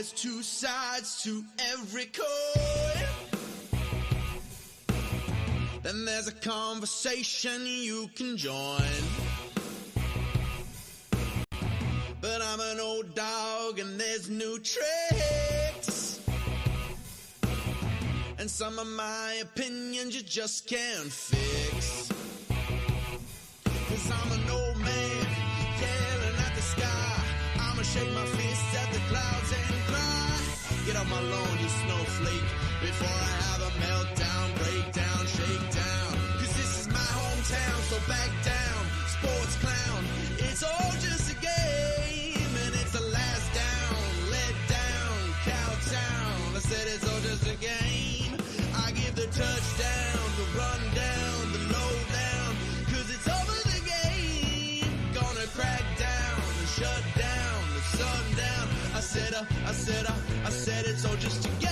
There's two sides to every coin. Then there's a conversation you can join. But I'm an old dog and there's new tricks. And some of my opinions you just can't fix. 'Cause I'm an old man yelling at the sky. I'ma shake my fists at the clouds and cry. Get off my lawn, you snowflake, before I have a meltdown, breakdown, shakedown. 'Cause this is my hometown, so back down, sports clown. It's all just a game, and it's the last down, let down, cowtown. I said it's all just a game. I give the touchdown, the rundown, the lowdown, 'cause it's over the game. Gonna crack down and shut down the sundown. I said it's all just a game.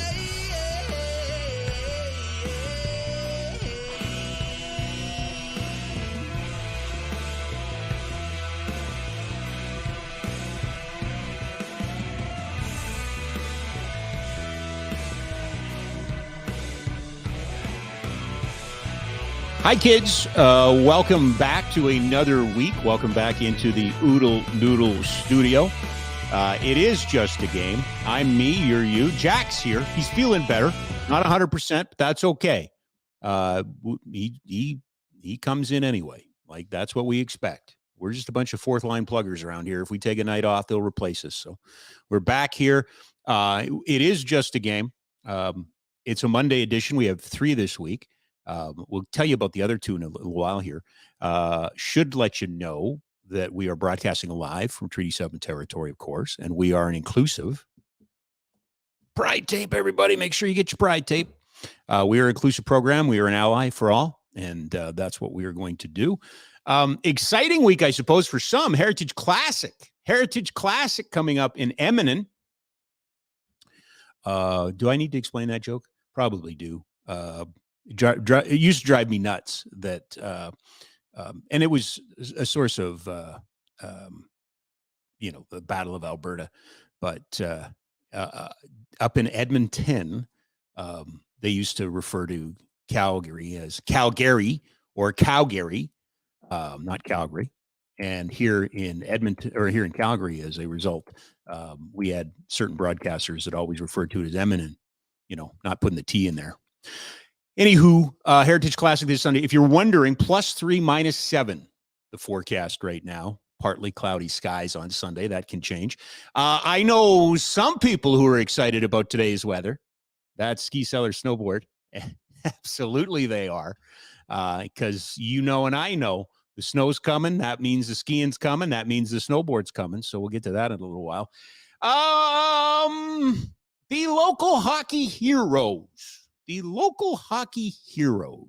Hi, kids. Welcome back to another week. Welcome back into the Oodle Noodle studio. It is just a game. I'm me, you're you. Jack's here. He's feeling better. Not 100%, but that's okay. He comes in anyway. Like, that's what we expect. We're just a bunch of fourth-line pluggers around here. If we take a night off, they'll replace us. So we're back here. It is just a game. It's a Monday edition. We have 3 this week. We'll tell you about the other 2 in a little while here. Should let you know that we are broadcasting live from Treaty 7 territory, of course, and we are an inclusive pride tape, everybody. Make sure you get your pride tape. We are an inclusive program. We are an ally for all, and that's what we are going to do. Exciting week, I suppose, for some. Heritage Classic coming up in Eminen. Do I need to explain that joke? Probably do. It used to drive me nuts that, and it was a source of, the Battle of Alberta. But up in Edmonton, they used to refer to Calgary as Calgary or Calgary, not Calgary. And here in Edmonton, or here in Calgary, as a result, we had certain broadcasters that always referred to it as Eminem, not putting the T in there. Anywho, Heritage Classic this Sunday. If you're wondering, +3, -7, the forecast right now. Partly cloudy skies on Sunday. That can change. I know some people who are excited about today's weather. That's Ski Cellar Snowboard. Absolutely they are. Because and I know the snow's coming. That means the skiing's coming. That means the snowboard's coming. So we'll get to that in a little while. The local hockey heroes. The local hockey heroes.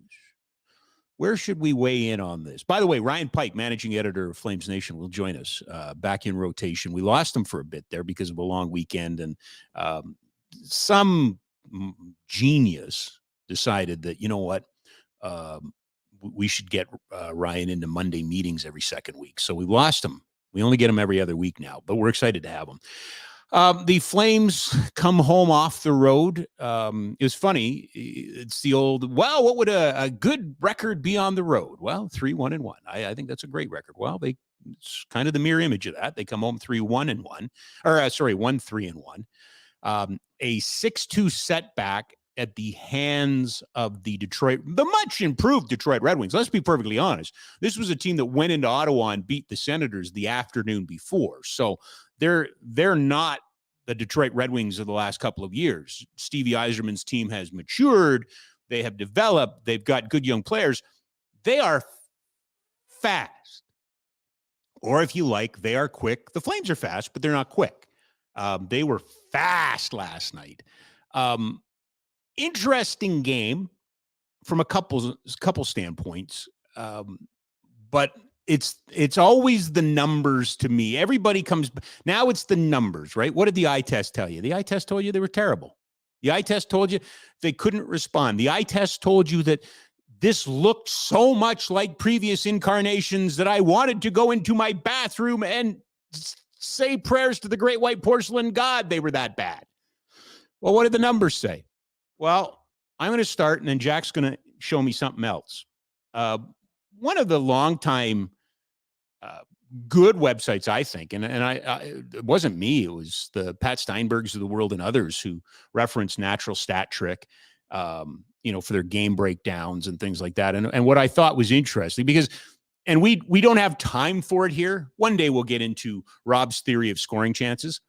Where should we weigh in on this? By the way, Ryan Pike, managing editor of Flames Nation, will join us back in rotation. We lost him for a bit there because of a long weekend, and some genius decided that, we should get Ryan into Monday meetings every second week. So we lost him. We only get him every other week now, but we're excited to have him. The Flames come home off the road. It was funny. It's the old, what would a good record be on the road? Well, 3-1-1. I think that's a great record. Well, it's kind of the mirror image of that. They come home 3-1-1, 1-3-1. A 6-2 setback at the hands of the much improved Detroit Red Wings. Let's be perfectly honest. This was a team that went into Ottawa and beat the Senators the afternoon before. So they're not the Detroit Red Wings of the last couple of years. Stevie Yzerman's team has matured. They have developed. They've got good young players. They are fast. Or if you like, they are quick. The Flames are fast, but they're not quick. They were fast last night. Interesting game from a couple standpoints. But it's always the numbers to me. Everybody comes now. It's the numbers, right? What did the eye test tell you? The eye test told you they were terrible. The eye test told you they couldn't respond. The eye test told you that this looked so much like previous incarnations that I wanted to go into my bathroom and say prayers to the great white porcelain god. They were that bad. Well, what did the numbers say? Well, I'm going to start, and then Jack's going to show me something else. One of the longtime good websites, I think, and it wasn't me, it was the Pat Steinbergs of the world and others who reference Natural Stat Trick, for their game breakdowns and things like that. And what I thought was interesting, because, and we don't have time for it here. One day we'll get into Rob's theory of scoring chances,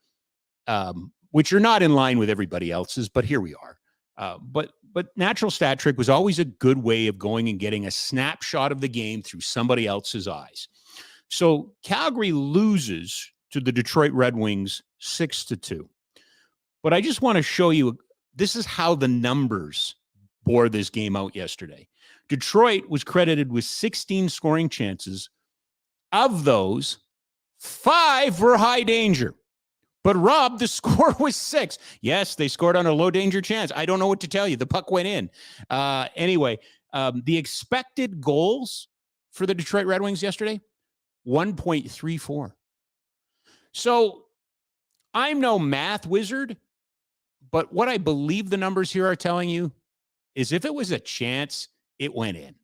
which are not in line with everybody else's, but here we are. But Natural Stat Trick was always a good way of going and getting a snapshot of the game through somebody else's eyes. So Calgary loses to the Detroit Red Wings 6-2. But I just want to show you, this is how the numbers bore this game out yesterday. Detroit was credited with 16 scoring chances. Of those, 5 were high danger. But Rob, the score was 6. Yes, they scored on a low danger chance. I don't know what to tell you. The puck went in. Anyway, the expected goals for the Detroit Red Wings yesterday, 1.34. So I'm no math wizard, but what I believe the numbers here are telling you is if it was a chance, it went in.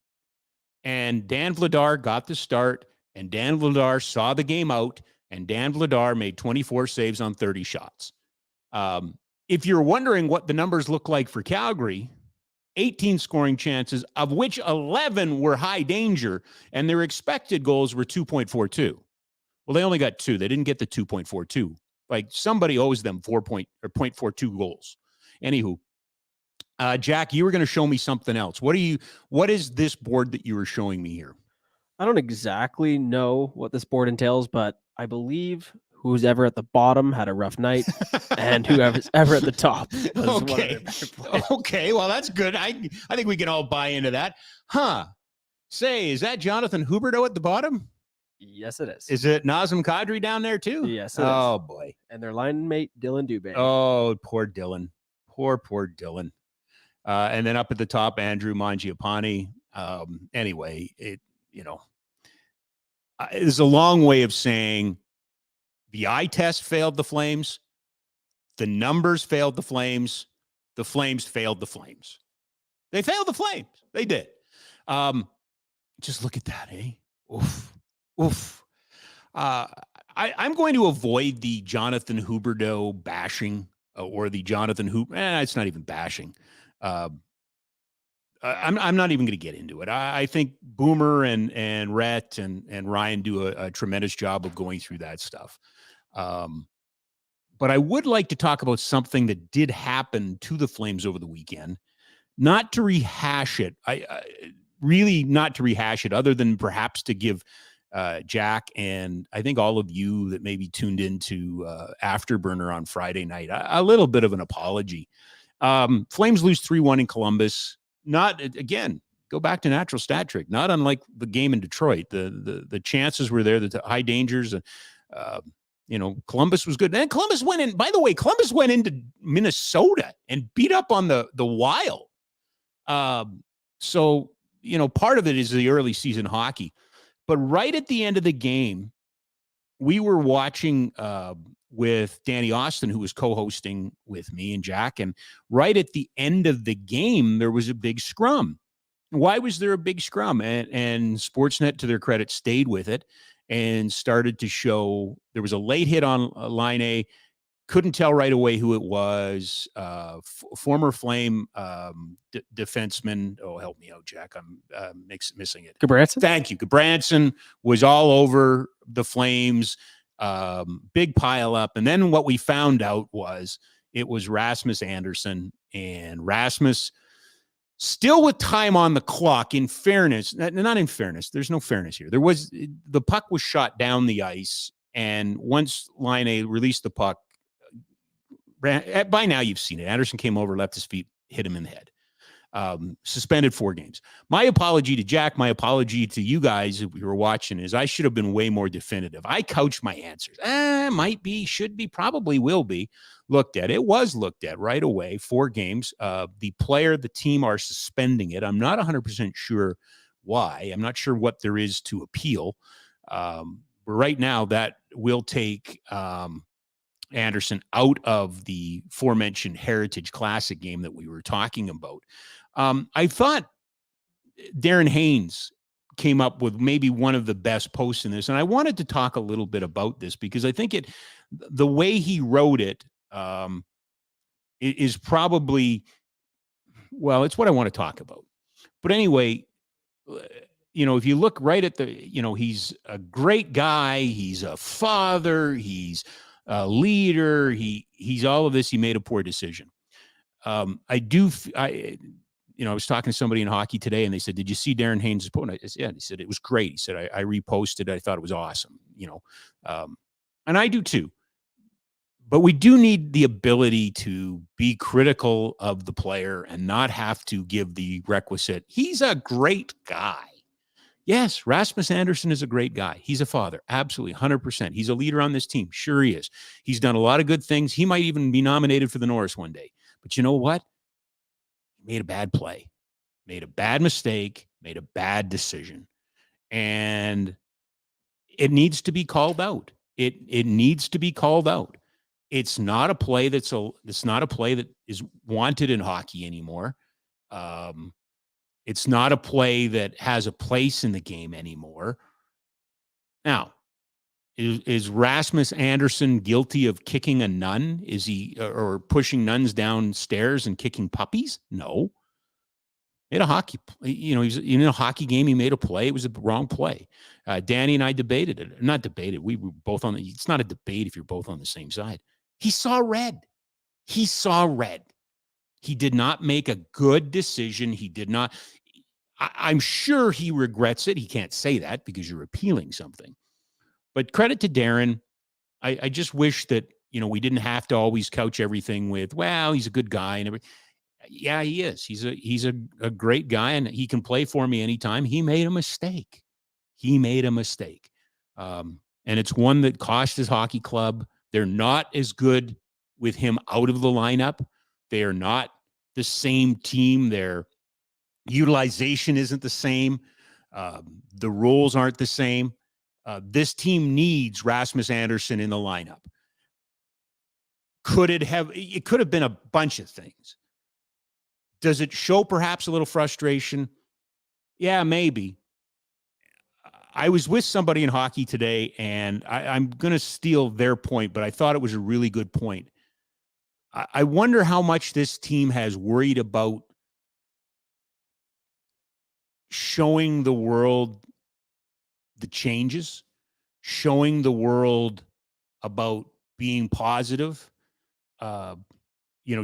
And Dan Vladar got the start, and Dan Vladar saw the game out, and Dan Vladar made 24 saves on 30 shots. If you're wondering what the numbers look like for Calgary, 18 scoring chances, of which 11 were high danger, and their expected goals were 2.42. Well, they only got 2. They didn't get the 2.42. Like, somebody owes them 0.42 goals. Anywho, Jack, you were going to show me something else. What is this board that you were showing me here? I don't exactly know what this board entails, but I believe who's ever at the bottom had a rough night, and whoever's ever at the top was one of their better players. Okay, well, that's good. I think we can all buy into that. Huh. Say, is that Jonathan Huberdeau at the bottom? Yes, it is. Is it Nazem Kadri down there too? Yes, it is. Oh, boy. And their line mate, Dylan Dubé. Oh, poor Dylan. Poor Dylan. And then up at the top, Andrew Mangiapane. Anyway, it's a long way of saying the eye test failed the Flames, the numbers failed the Flames failed the Flames. They failed the Flames. They did. Just look at that, eh? Oof. I'm going to avoid the Jonathan Huberdeau bashing or the Jonathan it's not even bashing. I'm not even going to get into it. I think Boomer and Rhett and Ryan do a tremendous job of going through that stuff. But I would like to talk about something that did happen to the Flames over the weekend. Not to rehash it. Really not to rehash it, other than perhaps to give Jack and I think all of you that maybe tuned into Afterburner on Friday night a little bit of an apology. Flames lose 3-1 in Columbus. Not, again, go back to Natural Stat Trick. Not unlike the game in Detroit. The chances were there, the high dangers. Columbus was good. And Columbus went in. By the way, Columbus went into Minnesota and beat up on the Wild. So, part of it is the early season hockey. But right at the end of the game, we were watching with Danny Austin, who was co-hosting with me and Jack. And right at the end of the game, there was a big scrum. Why was there a big scrum? And Sportsnet, to their credit, stayed with it and started to show there was a late hit on line A. Couldn't tell right away who it was. Former Flame defenseman. Oh, help me out, Jack. I'm missing it. Gabranson? Thank you. Gabranson was all over the Flames. Big pile up. And then what we found out was it was Rasmus Andersson. And Rasmus, still with time on the clock, in fairness, not in fairness, there's no fairness here. The puck was shot down the ice. And once Line A released the puck, by now you've seen it. Anderson came over, left his feet, hit him in the head. Suspended 4 games. My apology to Jack, my apology to you guys if you were watching, is I should have been way more definitive. I couched my answers. Might be, should be, probably will be looked at. It was looked at right away. 4 games. The player, the team are suspending it. I'm not 100% sure why. I'm not sure what there is to appeal. But right now that will take Anderson out of the aforementioned Heritage Classic game that we were talking about. I thought Darren Haynes came up with maybe one of the best posts in this. And I wanted to talk a little bit about this because I think the way he wrote it is probably, well, it's what I want to talk about. But anyway, if you look right at he's a great guy. He's a father. He's a leader. He's all of this. He made a poor decision. I was talking to somebody in hockey today, and they said, "Did you see Darren Haynes' post?" I said, "Yeah." He said, "It was great." He said, I reposted it. I thought it was awesome. And I do too. But we do need the ability to be critical of the player and not have to give the requisite. He's a great guy. Yes, Rasmus Anderson is a great guy. He's a father. Absolutely, 100%. He's a leader on this team. Sure he is. He's done a lot of good things. He might even be nominated for the Norris one day. But you know what? He made a bad play, made a bad mistake, made a bad decision. And it needs to be called out. It needs to be called out. It's not a play it's not a play that is wanted in hockey anymore. It's not a play that has a place in the game anymore. Now, is Rasmus Anderson guilty of kicking a nun? Is he or pushing nuns downstairs and kicking puppies? No. Made a hockey, he's in a hockey game. He made a play. It was a wrong play. Danny and I debated it. Not debated. We were both it's not a debate if you're both on the same side. He saw red. He saw red. He did not make a good decision. He did not. I'm sure he regrets it. He can't say that because you're appealing something. But credit to Darren. I just wish that, we didn't have to always couch everything with, well, he's a good guy and everything. Yeah, he is. He's a great guy, and he can play for me anytime. He made a mistake. And it's one that cost his hockey club. They're not as good with him out of the lineup. They are not the same team. Their utilization isn't the same. The roles aren't the same. This team needs Rasmus Anderson in the lineup. It could have been a bunch of things. Does it show perhaps a little frustration? Yeah, maybe. I was with somebody in hockey today, and I'm going to steal their point, but I thought it was a really good point. I wonder how much this team has worried about showing the world the changes, showing the world about being positive,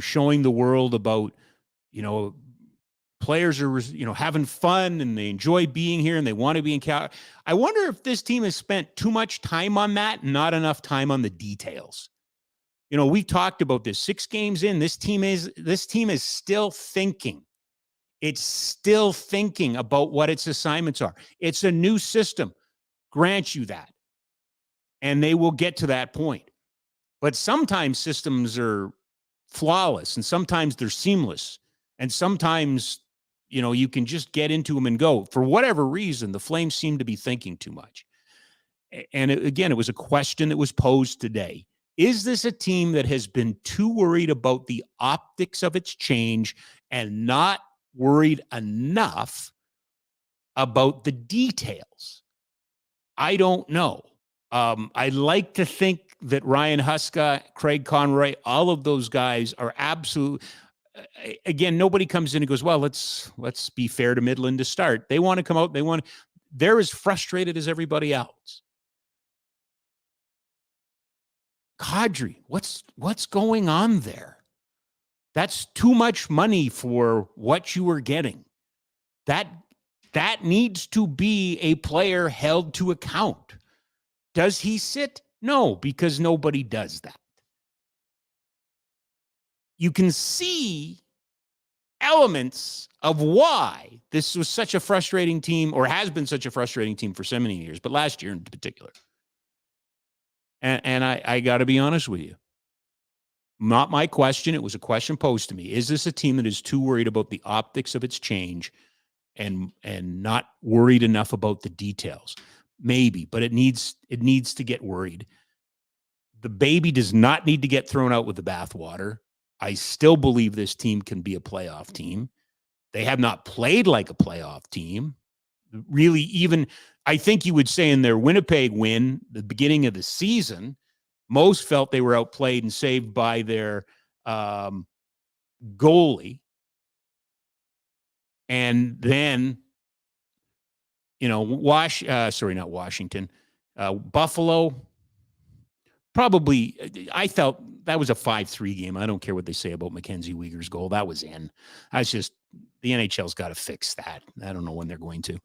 showing the world about, players are, having fun and they enjoy being here and they want to be in Cal. I wonder if this team has spent too much time on that and not enough time on the details. We've talked about this 6 games in. This team is still thinking. It's still thinking about what its assignments are. It's a new system. Grant you that. And they will get to that point. But sometimes systems are flawless and sometimes they're seamless. And sometimes, you can just get into them and go. For whatever reason, the Flames seem to be thinking too much. And it was a question that was posed today. Is this a team that has been too worried about the optics of its change and not worried enough about the details? I don't know. I'd like to think that Ryan Huska, Craig Conroy, all of those guys are absolute. Again, nobody comes in and goes, well, let's be fair to Midland to start. They want to come out. They're as frustrated as everybody else. Kadri, what's going on there? That's too much money for what you were getting. That needs to be a player held to account. Does he sit? No, because nobody does that. You can see elements of why this was such a frustrating team, or has been such a frustrating team for so many years, but last year in particular. And I got to be honest with you. Not my question. It was a question posed to me. Is this a team that is too worried about the optics of its change and not worried enough about the details? Maybe, but it needs to get worried. The baby does not need to get thrown out with the bathwater. I still believe this team can be a playoff team. They have not played like a playoff team. Really, even I think you would say in their Winnipeg win, the beginning of the season, most felt they were outplayed and saved by their goalie. And then, not Washington, Buffalo. Probably, I felt that was a 5-3 game. I don't care what they say about Mackenzie Weegar's goal. That was in. That's just, the NHL's got to fix that. I don't know when they're going to.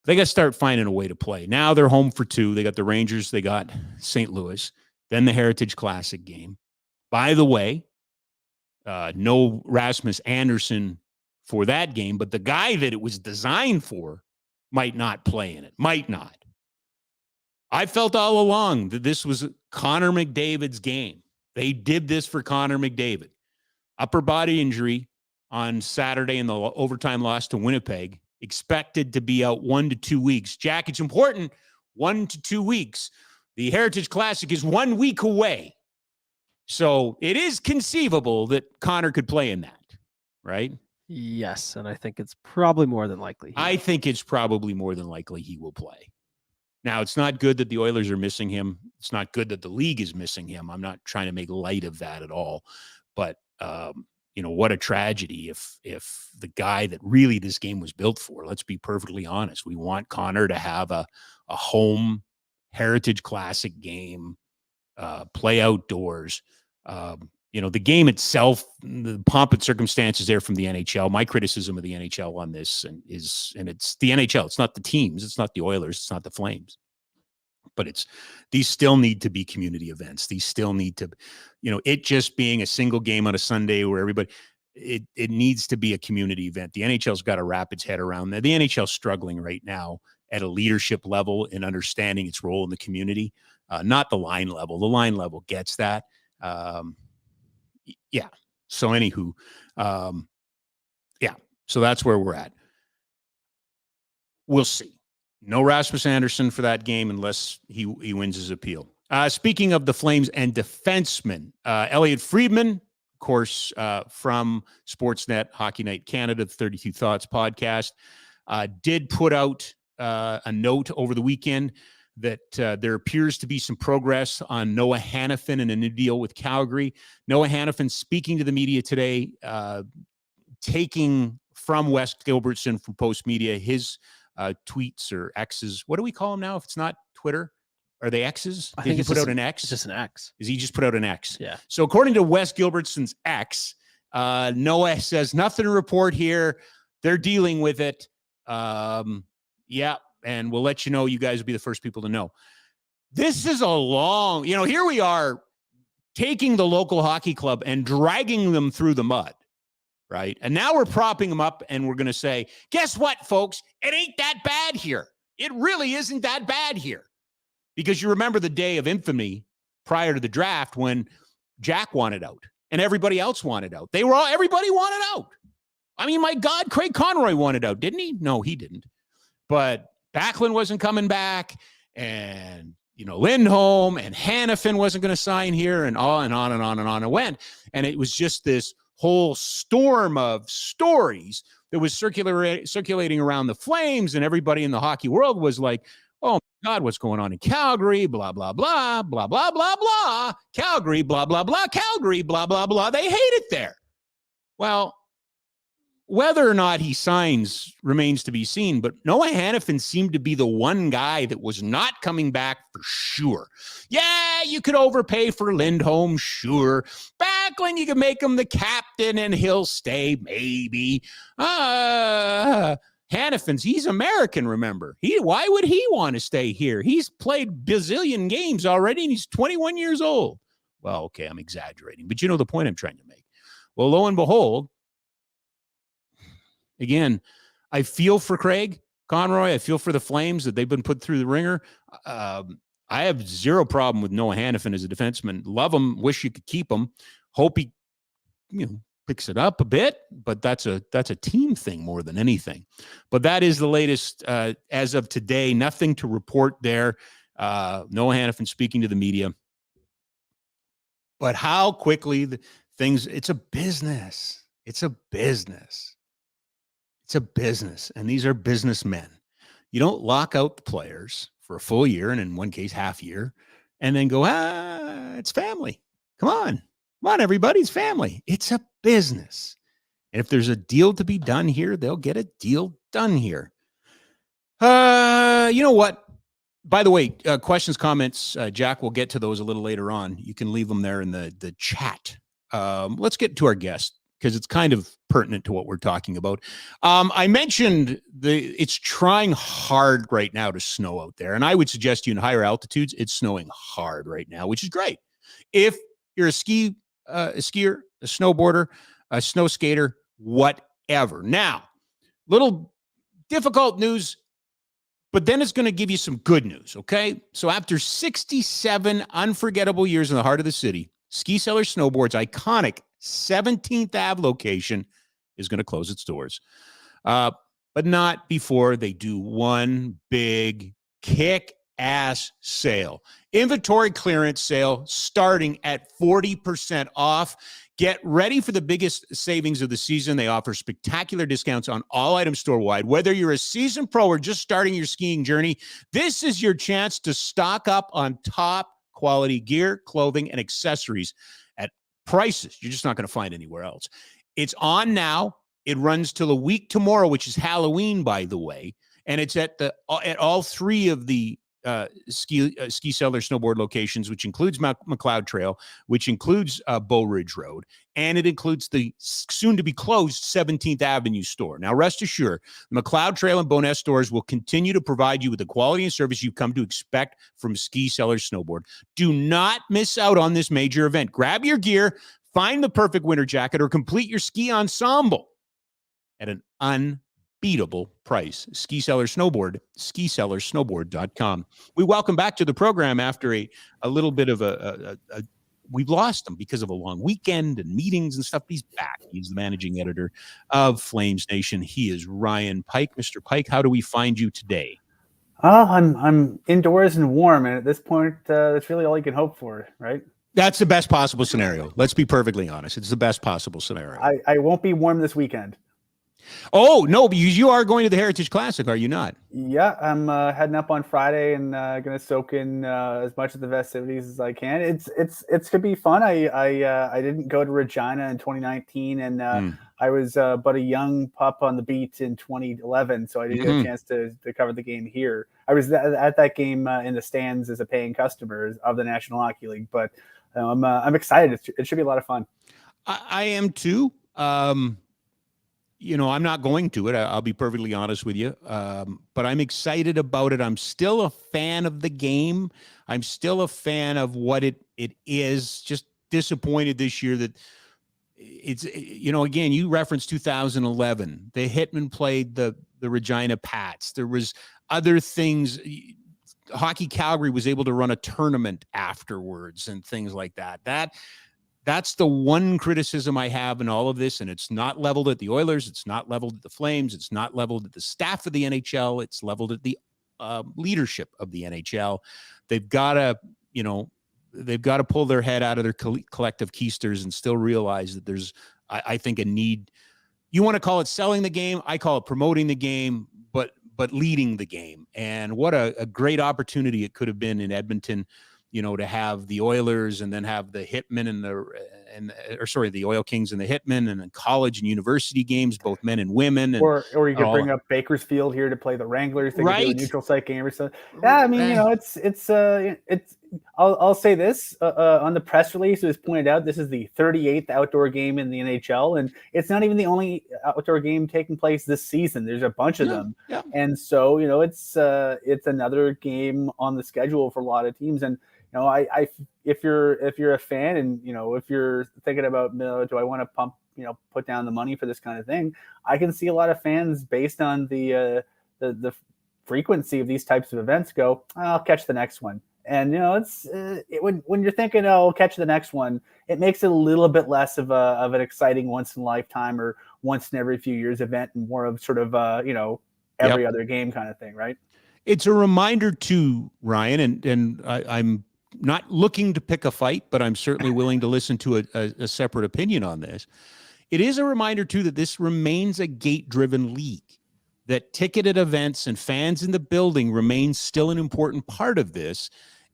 They got to start finding a way to play. Now they're home for 2. They got the Rangers. They got St. Louis. Then the Heritage Classic game. By the way, no Rasmus Andersson for that game, but the guy that it was designed for might not play in it. Might not. I felt all along that this was Connor McDavid's game. They did this for Connor McDavid. Upper body injury on Saturday in the overtime loss to Winnipeg. Expected to be out 1 to 2 weeks. Jack, it's important. 1 to 2 weeks. The Heritage Classic is 1 week away. So it is conceivable that Connor could play in that, right? Yes, and I think it's probably more than likely. I think it's probably more than likely he will play. Now, it's not good that the Oilers are missing him. It's not good that the league is missing him. I'm not trying to make light of that at all. But, what a tragedy if the guy that really this game was built for, let's be perfectly honest. We want Connor to have a home Heritage Classic game, play outdoors. The game itself, the pomp and circumstances there from the NHL. My criticism of the NHL on this and it's the NHL. It's not the teams. It's not the Oilers. It's not the Flames. But these still need to be community events. These still need to, it just being a single game on a Sunday where everybody, it needs to be a community event. The NHL's got to wrap its head around that. The NHL's struggling right now at a leadership level in understanding its role in the community, not the line level. The line level gets that. Yeah. So anywho, so that's where we're at. We'll see. No Rasmus Andersson for that game unless he wins his appeal. Speaking of the Flames and defensemen, Elliot Friedman, of course, from Sportsnet Hockey Night Canada, the 32 Thoughts podcast, did put out a note over the weekend that there appears to be some progress on Noah Hannafin and a new deal with Calgary. Noah Hannafin speaking to the media today, taking from Wes Gilbertson from Post Media his tweets or X's. What do we call them now if it's not Twitter? Are they X's? Did he put out an X? It's just an X. Is he just put out an X? Yeah. So according to Wes Gilbertson's X, Noah says, nothing to report here. They're dealing with it. Yeah. And we'll let you know. You guys will be the first people to know. This is a long, here we are taking the local hockey club and dragging them through the mud, right? And now we're propping them up and we're going to say, guess what, folks? It ain't that bad here. It really isn't that bad here. Because you remember the day of infamy prior to the draft when Jack wanted out and everybody else wanted out. Everybody wanted out. I mean, my God, Craig Conroy wanted out, didn't he? No, he didn't. But Backlund wasn't coming back, and Lindholm and Hannafin wasn't going to sign here, and on and on and on and on it went. And it was just this whole storm of stories that was circulating around the Flames, and everybody in the hockey world was like, "Oh my God, what's going on in Calgary? Blah blah blah blah blah blah blah. Calgary, blah blah blah. Calgary, blah blah blah. They hate it there." Well, whether or not he signs remains to be seen, but Noah Hannafin seemed to be the one guy that was not coming back for sure. Yeah, you could overpay for Lindholm, sure. Backlund, you could make him the captain and he'll stay, maybe. Hannafin's, he's American, remember. Why would he want to stay here? He's played bazillion games already, and he's 21 years old. Well, okay, I'm exaggerating, but you know the point I'm trying to make. Well, lo and behold, again, I feel for Craig Conroy. I feel for the Flames that they've been put through the ringer. I have zero problem with Noah Hannafin as a defenseman. Love him. Wish you could keep him. Hope he, picks it up a bit. But that's a team thing more than anything. But that is the latest as of today. Nothing to report there. Noah Hannafin speaking to the media. But how quickly it's a business. It's a business. It's a business. And these are businessmen. You don't lock out the players for a full year, and in one case, half year, and then go, it's family. Come on, everybody, it's family. It's a business. And if there's a deal to be done here, they'll get a deal done here. You know what? By the way, questions, comments, Jack will get to those a little later on. You can leave them there in the chat. Let's get to our guest because it's kind of pertinent to what we're talking about. I mentioned it's trying hard right now to snow out there. And I would suggest you in higher altitudes, it's snowing hard right now, which is great. If you're a skier, a snowboarder, a snow skater, whatever. Now, little difficult news, but then it's going to give you some good news, okay? So after 67 unforgettable years in the heart of the city, Ski Cellar Snowboard's iconic 17th Ave location is going to close its doors. But not before they do one big kick-ass sale. Inventory clearance sale starting at 40% off. Get ready for the biggest savings of the season. They offer spectacular discounts on all items store-wide. Whether you're a seasoned pro or just starting your skiing journey, this is your chance to stock up on top quality gear, clothing, and accessories at prices you're just not going to find anywhere else. It's on now. It runs till a week tomorrow, which is Halloween, by the way. And it's at all three of the Ski Cellar Snowboard locations, which includes McLeod Trail, which includes Bow Ridge Road, and it includes the soon-to-be closed 17th Avenue store. Now, rest assured, the McLeod Trail and Bowness stores will continue to provide you with the quality and service you've come to expect from Ski Cellar Snowboard. Do not miss out on this major event. Grab your gear, find the perfect winter jacket, or complete your ski ensemble at an unbeatable price. Ski Cellar Snowboard, skicellarsnowboard.com. We welcome back to the program after a little bit of we've lost him because of a long weekend and meetings and stuff. He's back. He's the managing editor of Flames Nation. He is Ryan Pike. Mr. Pike, how do we find you today? Oh, I'm indoors and warm, and at this point, that's really all you can hope for, right? That's the best possible scenario. Let's be perfectly honest. It's the best possible scenario. I won't be warm this weekend. Oh, no, but you are going to the Heritage Classic, are you not? Yeah, I'm heading up on Friday and going to soak in as much of the festivities as I can. It's going to be fun. I didn't go to Regina in 2019, and I was but a young pup on the beat in 2011, so I didn't get a chance to cover the game here. I was at that game in the stands as a paying customer of the National Hockey League, but I'm excited. It should be a lot of fun. I am too. I'm not going to it. I'll be perfectly honest with you. But I'm excited about it. I'm still a fan of the game. I'm still a fan of what it is. Just disappointed this year that it's, again, you referenced 2011. The Hitmen played the Regina Pats. There was other things. Hockey Calgary was able to run a tournament afterwards and things like that. That's the one criticism I have in all of this, and it's not leveled at the Oilers. It's not leveled at the Flames. It's not leveled at the staff of the NHL. It's leveled at the leadership of the NHL. They've got to pull their head out of their collective keisters and still realize that there's, I think, a need. You want to call it selling the game. I call it promoting the game, but leading the game. And what a great opportunity it could have been in Edmonton, to have the Oilers and then have the Hitmen and the Oil Kings and the Hitmen, and then college and university games, both men and women. And, or you could bring up Bakersfield here to play the Wranglers. They could do a neutral site game or something. Yeah, I mean, it's. I'll say this on the press release. It was pointed out this is the 38th outdoor game in the NHL, and it's not even the only outdoor game taking place this season. There's a bunch of them, and so it's another game on the schedule for a lot of teams. And if you're a fan, and if you're thinking about, do I want to put down the money for this kind of thing, I can see a lot of fans based on the frequency of these types of events go, I'll catch the next one. And when you're thinking, I'll catch the next one, it makes it a little bit less of an exciting once in a lifetime or once in every few years event, and more of sort of every other game kind of thing, right? It's a reminder too, Ryan, and I'm not looking to pick a fight, but I'm certainly willing to listen to a separate opinion on this. It is a reminder too that this remains a gate-driven league, that ticketed events and fans in the building remain still an important part of this.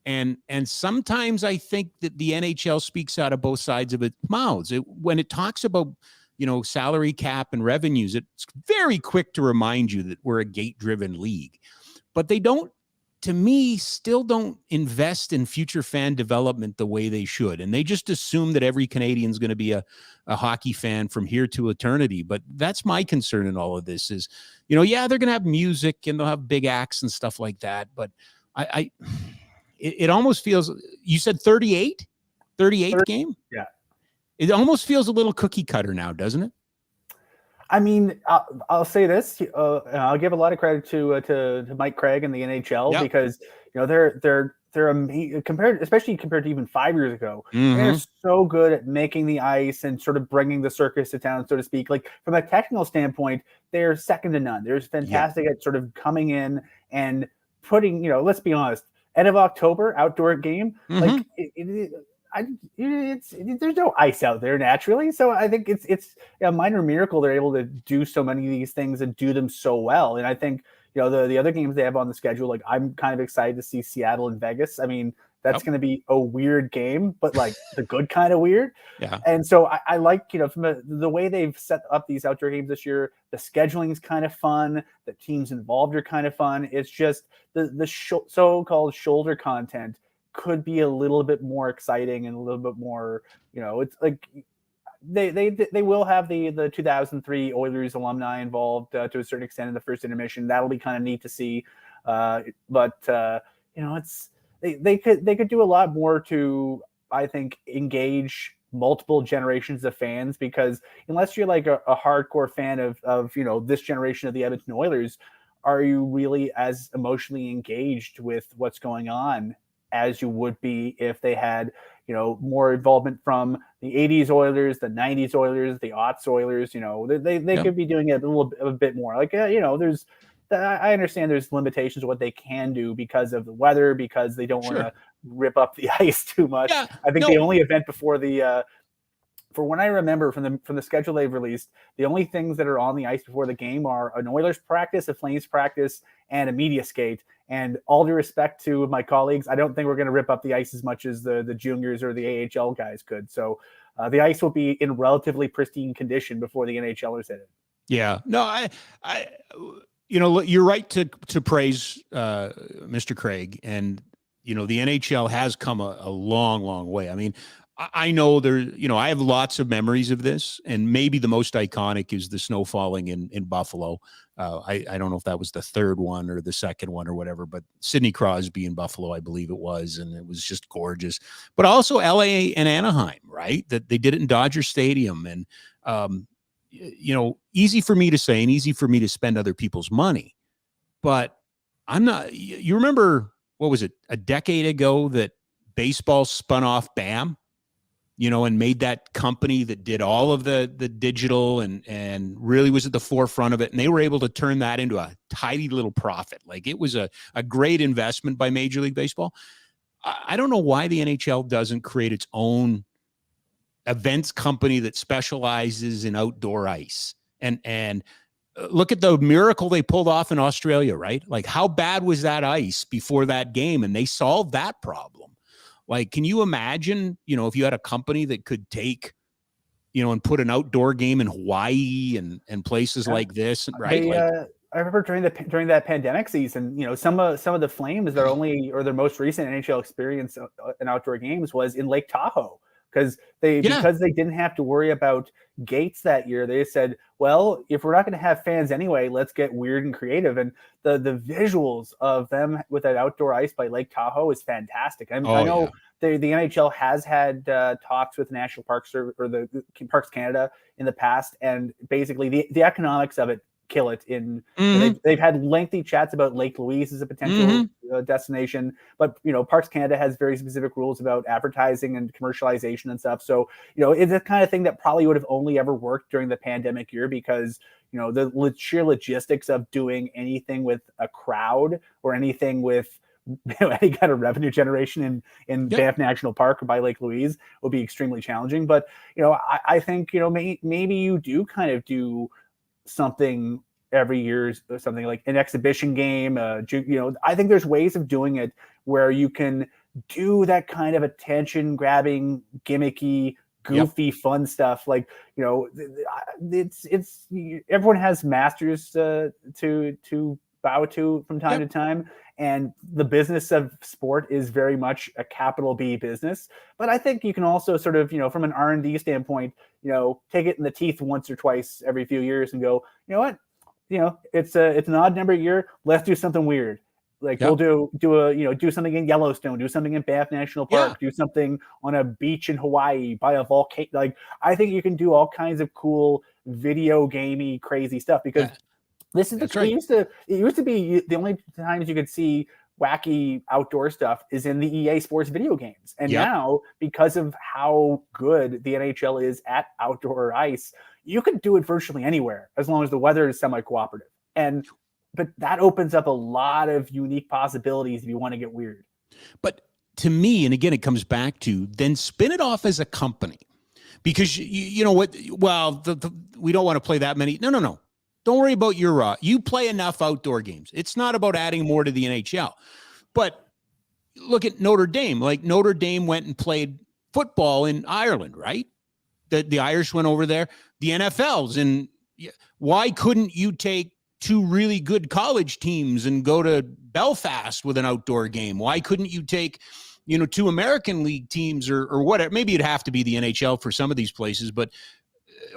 And sometimes I think that the NHL speaks out of both sides of its mouths. When it talks about, salary cap and revenues, it's very quick to remind you that we're a gate-driven league. But they don't, to me, still don't invest in future fan development the way they should. And they just assume that every Canadian is going to be a hockey fan from here to eternity. But that's my concern in all of this is, they're going to have music and they'll have big acts and stuff like that. But it almost feels, you said 38th game? Yeah. It almost feels a little cookie cutter now, doesn't it? I mean, I'll say this. I'll give a lot of credit to Mike Craig and the NHL because they're amazing especially compared to even 5 years ago. Mm-hmm. They're so good at making the ice and sort of bringing the circus to town, so to speak. Like from a technical standpoint, they're second to none. They're fantastic at sort of coming in and putting. Let's be honest. End of October, outdoor game, like there's no ice out there naturally, so I think it's a minor miracle they're able to do so many of these things and do them so well. And I think the other games they have on the schedule, like I'm kind of excited to see Seattle and Vegas. I mean, that's going to be a weird game, but like the good kind of weird. Yeah. And so I like from the way they've set up these outdoor games this year, the scheduling is kind of fun. The teams involved are kind of fun. It's just the so-called shoulder content could be a little bit more exciting and a little bit more, it's like they will have the 2003 Oilers alumni involved to a certain extent in the first intermission. That'll be kind of neat to see. It's they could do a lot more to, I think, engage multiple generations of fans, because unless you're like a hardcore fan of this generation of the Edmonton Oilers, are you really as emotionally engaged with what's going on as you would be if they had, more involvement from the 80s Oilers, the 90s Oilers, the aughts Oilers? They could be doing it a bit more. Like, there's, I understand there's limitations of what they can do because of the weather, because they don't want to rip up the ice too much. Yeah, I think the only event before for when I remember from the schedule they've released, the only things that are on the ice before the game are an Oilers practice, a Flames practice, and a media skate. And all due respect to my colleagues, I don't think we're going to rip up the ice as much as the juniors or the AHL guys could. So the ice will be in relatively pristine condition before the NHLers hit it. Yeah, no, you're right to praise Mr. Craig, and the NHL has come a long, long way. I mean, I know I have lots of memories of this, and maybe the most iconic is the snow falling in Buffalo. I don't know if that was the third one or the second one or whatever, but Sidney Crosby in Buffalo, I believe it was, and it was just gorgeous. But also LA and Anaheim, right? That they did it in Dodger Stadium, and easy for me to say and easy for me to spend other people's money, but I'm not. You remember, what was it, a decade ago that baseball spun off BAM? And made that company that did all of the digital and really was at the forefront of it. And they were able to turn that into a tidy little profit. Like, it was a great investment by Major League Baseball. I don't know why the NHL doesn't create its own events company that specializes in outdoor ice. And look at the miracle they pulled off in Australia, right? Like, how bad was that ice before that game? And they solved that problem. Like, can you imagine, if you had a company that could take, and put an outdoor game in Hawaii and places like this, right? I remember during that pandemic season, some of the Flames, their most recent NHL experience in outdoor games was in Lake Tahoe, because they didn't have to worry about gates that year. They said, well, if we're not going to have fans anyway, let's get weird and creative. And the visuals of them with that outdoor ice by Lake Tahoe is fantastic. I know the NHL has had talks with National Parks or the Parks Canada in the past, and basically the economics of it kill it. They've had lengthy chats about Lake Louise as a potential destination, but Parks Canada has very specific rules about advertising and commercialization and stuff. So it's the kind of thing that probably would have only ever worked during the pandemic year, because the sheer logistics of doing anything with a crowd or anything with any kind of revenue generation in Banff National Park or by Lake Louise would be extremely challenging. But, I think, maybe you do kind of do something every year, something like an exhibition game. I think there's ways of doing it where you can do that kind of attention grabbing, gimmicky, goofy, fun stuff. Like, it's everyone has masters to bow to from time to time. And the business of sport is very much a capital B business. But I think you can also sort of, from an R&D standpoint, take it in the teeth once or twice every few years and go, you know what? It's an odd number year. Let's do something weird. Like we'll do something in Yellowstone, do something in Banff National Park, do something on a beach in Hawaii by a volcano. Like, I think you can do all kinds of cool video gamey crazy stuff because this is it used to be the only times you could see wacky outdoor stuff is in the EA Sports video games. And now, because of how good the NHL is at outdoor ice, you can do it virtually anywhere as long as the weather is semi-cooperative. But that opens up a lot of unique possibilities if you want to get weird. But to me, and again, it comes back to then spin it off as a company, because you know what? Well, we don't want to play that many. No. Don't worry about your you play enough outdoor games. It's not about adding more to the NHL. But look at Notre Dame. Like, Notre Dame went and played football in Ireland, right? The Irish went over there. The NFL's and why couldn't you take two really good college teams and go to Belfast with an outdoor game? Why couldn't you take, two American League teams or whatever? Maybe it'd have to be the NHL for some of these places, but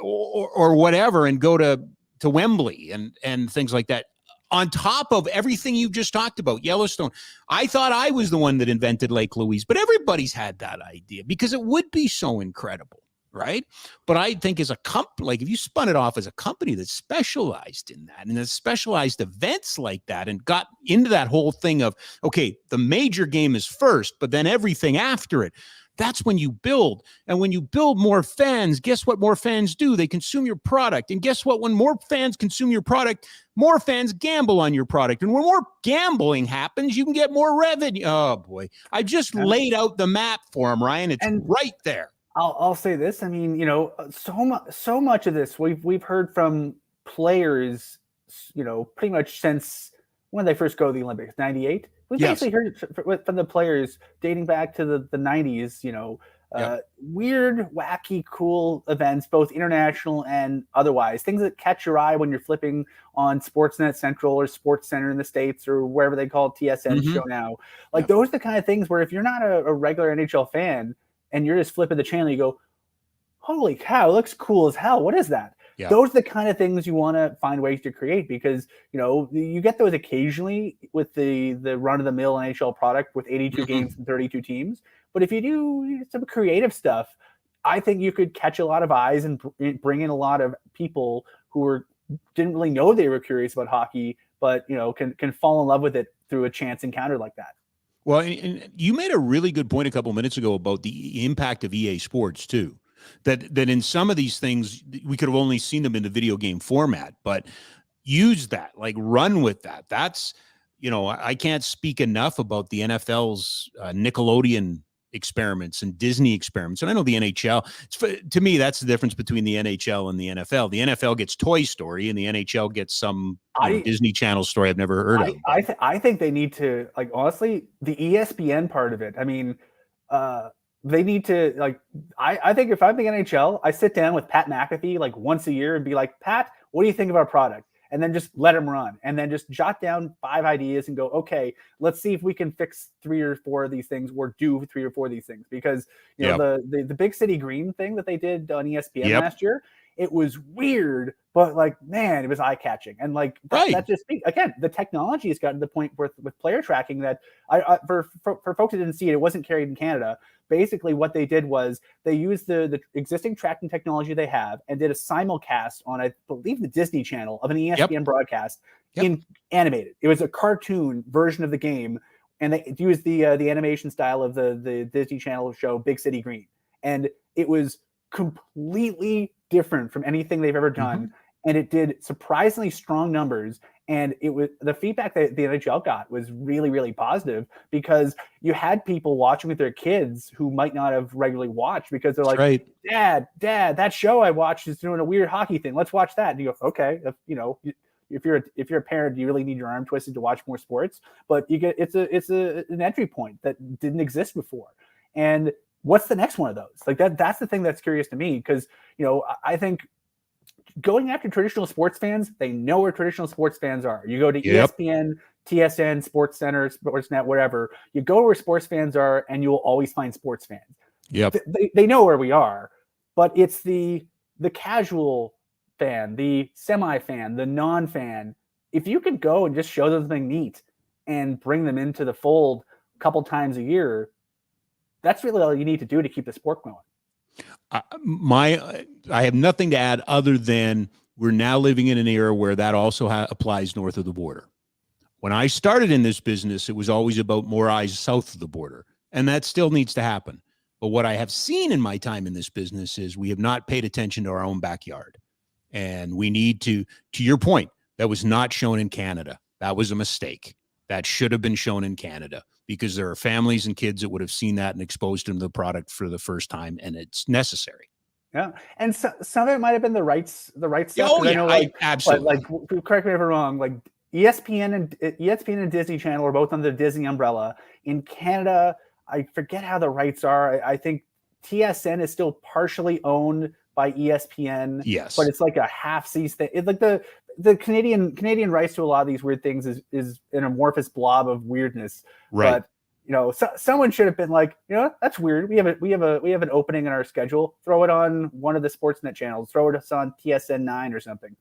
or whatever, and go to Wembley and things like that. On top of everything you've just talked about, Yellowstone, I thought I was the one that invented Lake Louise, but everybody's had that idea because it would be so incredible. Right. But I think as a company, like if you spun it off as a company that specialized in that and has specialized events like that and got into that whole thing of, okay, the major game is first, but then everything after it, that's when you build. And when you build more fans, guess what more fans do? They consume your product. And guess what? When more fans consume your product, more fans gamble on your product. And when more gambling happens, you can get more revenue. Oh, boy. I just laid out the map for him, Ryan. It's right there. I'll say this. I mean, so much of this we've heard from players, pretty much since when they first go to the Olympics, 98. We've basically heard from the players dating back to the 90s, weird, wacky, cool events, both international and otherwise, things that catch your eye when you're flipping on Sportsnet Central or Sports Center in the States or wherever they call it TSN show now. Like those are the kind of things where if you're not a regular NHL fan, and you're just flipping the channel, you go, holy cow, it looks cool as hell. What is that? Yeah. Those are the kind of things you want to find ways to create because, you get those occasionally with the run-of-the-mill NHL product with 82 games and 32 teams. But if you do some creative stuff, I think you could catch a lot of eyes and bring in a lot of people who didn't really know they were curious about hockey, but, can fall in love with it through a chance encounter like that. Well, and you made a really good point a couple of minutes ago about the impact of EA Sports too. That in some of these things we could have only seen them in the video game format, but use that, like run with that. That's, I can't speak enough about the NFL's Nickelodeon experiments and Disney experiments. And I know the NHL, to me, that's the difference between the NHL and the NFL. The NFL gets Toy Story and the NHL gets some Disney Channel story I've never heard of. I think they need to, like, honestly, the ESPN part of it. I mean, they need to, like, I think if I'm the NHL, I sit down with Pat McAfee like once a year and be like, Pat, what do you think of our product? And then just let him run and then just jot down 5 ideas and go, okay, let's see if we can fix 3 or 4 of these things or do 3 or 4 of these things. Because, the Big City Green thing that they did on ESPN last year, it was weird, but like, man, it was eye catching. And like, that just speaks, again, the technology has gotten to the point with player tracking that for folks who didn't see it, it wasn't carried in Canada. Basically what they did was they used the existing tracking technology they have and did a simulcast on, I believe, the Disney Channel of an ESPN broadcast in animated. It was a cartoon version of the game. And they used the animation style of the Disney Channel show, Big City Green. And it was completely different from anything they've ever done. and it did surprisingly strong numbers. And it was the feedback that the NHL got was really, really positive, because you had people watching with their kids who might not have regularly watched, because they're like, right. Dad, that show I watched is doing a weird hockey thing. Let's watch that. And you go, okay, if you're a parent, you really need your arm twisted to watch more sports. But it's an entry point that didn't exist before. And what's the next one of those? Like that's the thing that's curious to me, because I think going after traditional sports fans, they know where traditional sports fans are. You go to ESPN, TSN, Sports Center, Sportsnet, whatever. You go where sports fans are, and you will always find sports fans. Yep. They know where we are, but it's the casual fan, the semi-fan, the non-fan. If you could go and just show them something neat and bring them into the fold a couple times a year, that's really all you need to do to keep the sport going. I have nothing to add other than we're now living in an era where that also applies north of the border. When I started in this business, it was always about more eyes south of the border, and that still needs to happen. But what I have seen in my time in this business is we have not paid attention to our own backyard, and we need to your point, that was not shown in Canada. That was a mistake. That should have been shown in Canada, because there are families and kids that would have seen that and exposed them to the product for the first time, and it's necessary. Yeah, and some of it might have been the right stuff. Oh yeah, absolutely. But like, correct me if I'm wrong. Like ESPN and Disney Channel are both under the Disney umbrella. In Canada, I forget how the rights are. I think TSN is still partially owned by ESPN. Yes, but it's like a half seas thing. It's like the Canadian rights to a lot of these weird things is an amorphous blob of weirdness. Right. But someone should have been like, that's weird. We have an opening in our schedule. Throw it on one of the Sportsnet channels. Throw it on TSN 9 or something.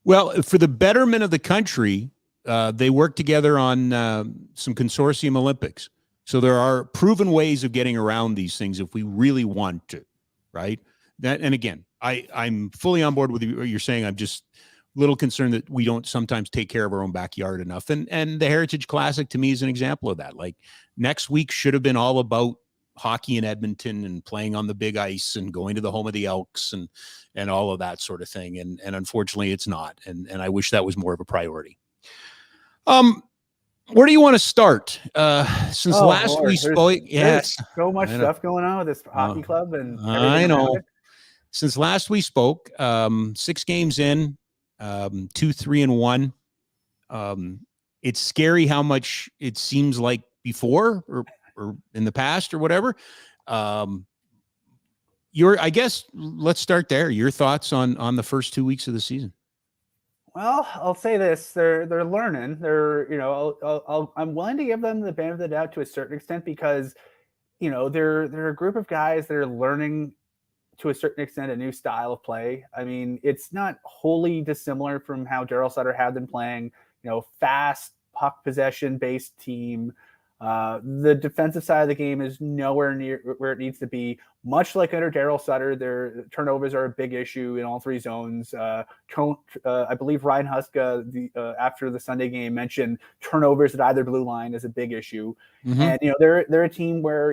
Well, for the betterment of the country, they work together on some consortium Olympics. So there are proven ways of getting around these things if we really want to, right? And again, I'm fully on board with what you're saying. I'm just a little concerned that we don't sometimes take care of our own backyard enough. And the Heritage Classic to me is an example of that. Like next week should have been all about hockey in Edmonton and playing on the big ice and going to the home of the Elks and all of that sort of thing. And unfortunately it's not. And I wish that was more of a priority. Where do you want to start? Since last we spoke, yes, so much stuff going on with this hockey club, and I know. Since last we spoke, 6 games in, 2-3-1. It's scary how much it seems like before or in the past or whatever. I guess let's start there. Your thoughts on the first 2 weeks of the season? Well, I'll say this: they're learning. I'm willing to give them the benefit of the doubt to a certain extent, because they're a group of guys that are learning to a certain extent a new style of play. I mean, it's not wholly dissimilar from how Daryl Sutter had them playing. Fast puck possession based team. The defensive side of the game is nowhere near where it needs to be. Much like under Daryl Sutter, their turnovers are a big issue in all 3 zones. I believe Ryan Huska, after the Sunday game, mentioned turnovers at either blue line is a big issue. Mm-hmm. And they're a team where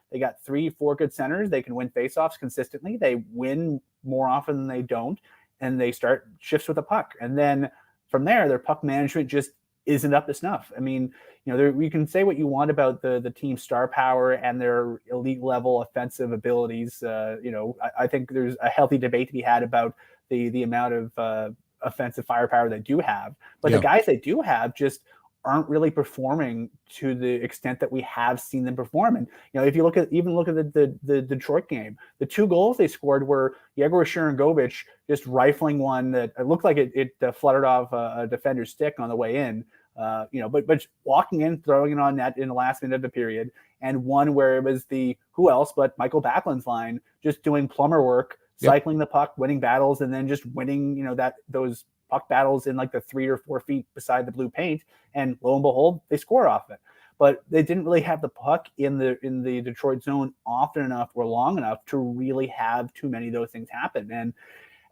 they got 3-4 good centers. They can win faceoffs consistently. They win more often than they don't, and they start shifts with the puck. And then from there, their puck management just isn't up to snuff. I mean, you can say what you want about the team's star power and their elite level offensive abilities. I think there's a healthy debate to be had about the amount of offensive firepower they do have. But the guys they do have just aren't really performing to the extent that we have seen them perform. And if you look at the Detroit game, the 2 goals they scored were Yegor Sharangovich just rifling one that it looked like it fluttered off a defender's stick on the way in. But walking in, throwing it on net in the last minute of the period, and one where it was who else but Michael Backlund's line just doing plumber work, cycling the puck, winning battles, and then just winning those puck battles in like the 3 or 4 feet beside the blue paint, and lo and behold, they score off it. But they didn't really have the puck in the Detroit zone often enough or long enough to really have too many of those things happen. And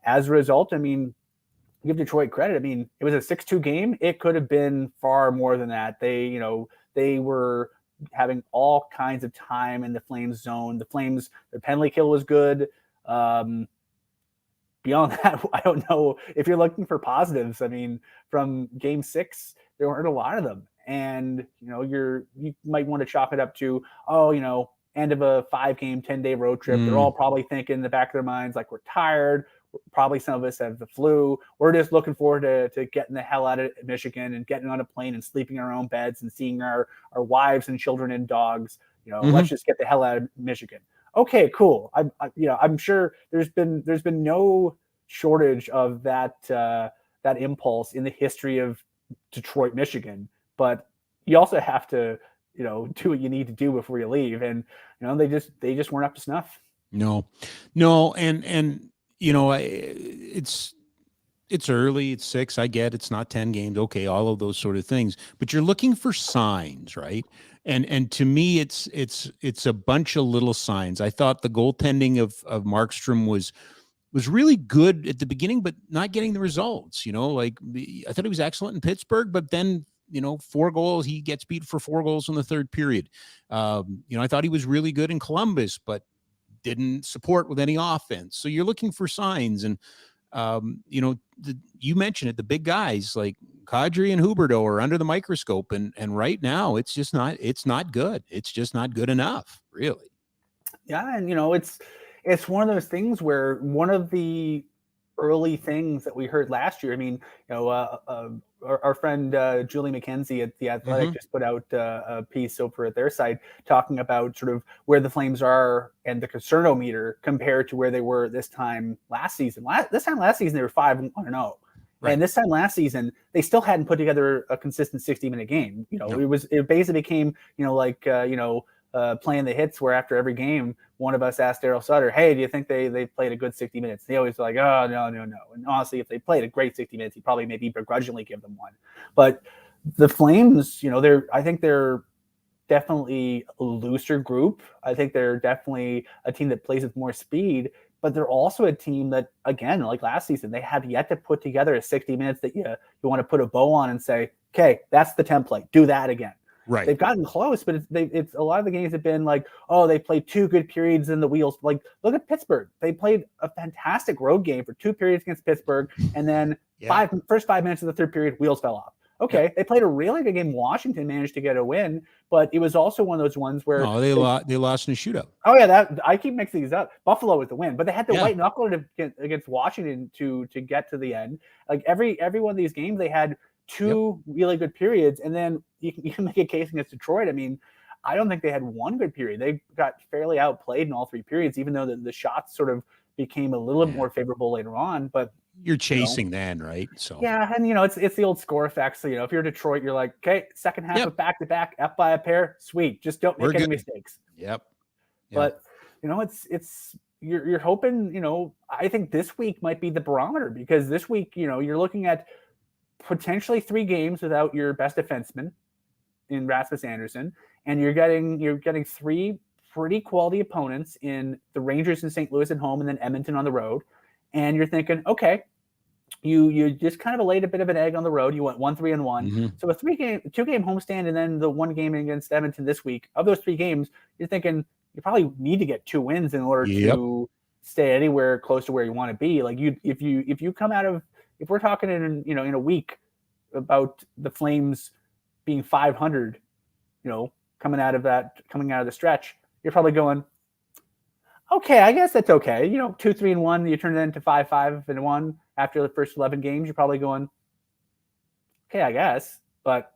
as a result, I mean, give Detroit credit. I mean, it was a 6-2 game. It could have been far more than that. They were having all kinds of time in the Flames zone. The Flames, their penalty kill was good. beyond that, I don't know if you're looking for positives. I mean, from game 6, there weren't a lot of them. And, you might want to chalk it up to, end of a 5-game, 10-day road trip. They're all probably thinking in the back of their minds, like, we're tired. Probably some of us have the flu. We're just looking forward to getting the hell out of Michigan and getting on a plane and sleeping in our own beds and seeing our wives and children and dogs. Let's just get the hell out of Michigan. Okay, cool. I'm sure there's been no shortage of that impulse in the history of Detroit, Michigan. But you also have to, do what you need to do before you leave. And they just weren't up to snuff. No, and it's early. It's 6. I get it's not 10 games. Okay, all of those sort of things. But you're looking for signs, right? And to me, it's a bunch of little signs. I thought the goaltending of Markstrom was really good at the beginning, but not getting the results. I thought he was excellent in Pittsburgh, but then 4 goals. He gets beat for 4 goals in the third period. I thought he was really good in Columbus, but didn't support with any offense. So you're looking for signs. And, you mentioned it, the big guys like Kadri and Huberdeau are under the microscope. And right now it's not good. It's just not good enough, really. Yeah. And, it's one of those things where one of the early things that we heard last year, I mean, our friend Julie McKenzie at The Athletic just put out a piece over at their site talking about sort of where the Flames are and the concernometer compared to where they were this time last season. This time last season, they were 5-0. Right. And this time last season, they still hadn't put together a consistent 60-minute game. It basically became, playing the hits where after every game, one of us asked Daryl Sutter, hey, do you think they played a good 60 minutes? They always were like, oh, no. And honestly, if they played a great 60 minutes, he'd probably maybe begrudgingly give them one. But the Flames, I think they're definitely a looser group. I think they're definitely a team that plays with more speed, but they're also a team that, again, like last season, they have yet to put together a 60 minutes that you want to put a bow on and say, okay, that's the template. Do that again. Right. They've gotten close, but it's a lot of the games have been like, oh, they played 2 good periods in the wheels. Like, look at Pittsburgh. They played a fantastic road game for 2 periods against Pittsburgh, and then first 5 minutes of the third period, wheels fell off. Okay, they played a really good game. Washington managed to get a win, but it was also one of those ones where they lost in a shootout. Oh yeah, that I keep mixing these up. Buffalo was the win, but they had to white knuckle it against Washington to get to the end. Like every one of these games, they had 2 really good periods, and then you can make a case against Detroit. I mean, I don't think they had 1 good period. They got fairly outplayed in all 3 periods, even though the shots sort of became a little bit more favorable later on. But you're chasing then, right? So and it's the old score effect. So if you're Detroit, you're like, okay, second half of back-to-back, up by a pair, sweet. Just don't make any mistakes. Yep. But it's you're hoping. I think this week might be the barometer, because this week you're looking at potentially 3 games without your best defenseman in Rasmus Andersson, and you're getting 3 pretty quality opponents in the Rangers in St. Louis at home and then Edmonton on the road. And you're thinking, okay, you just kind of laid a bit of an egg on the road. You went 1-3-1. So a 2-game homestand, and then the 1 game against Edmonton this week. Of those 3 games, you're thinking you probably need to get 2 wins in order to stay anywhere close to where you want to be. Like if you come out of, if we're talking in a week about the Flames being 500, coming out of the stretch, you're probably going, okay, I guess that's okay. 2-3-1, you turn it into 5-5-1 after the first 11 games. You're probably going, okay, I guess, but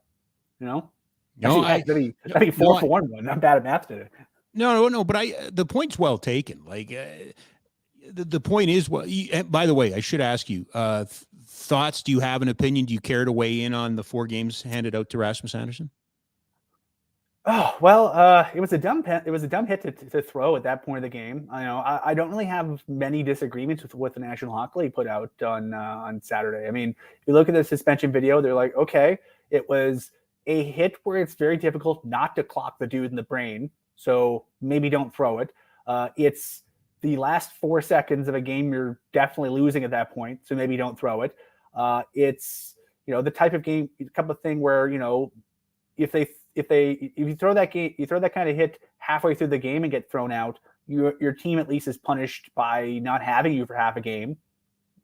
that'd be 4-4-1. I'm bad at math today. No, but the point's well taken. Like the point is, by the way, I should ask you, thoughts? Do you have an opinion? Do you care to weigh in on the 4 games handed out to Rasmus Andersson? Oh, well, it was a dumb hit. It was a dumb hit to throw at that point of the game. I don't really have many disagreements with what the National Hockey League put out on Saturday. I mean, if you look at the suspension video, they're like, okay, it was a hit where it's very difficult not to clock the dude in the brain, so maybe don't throw it. It's the last 4 seconds of a game you're definitely losing at that point, so maybe don't throw it. It's the type of game, a couple of thing where if you throw that kind of hit halfway through the game and get thrown out, your team at least is punished by not having you for half a game.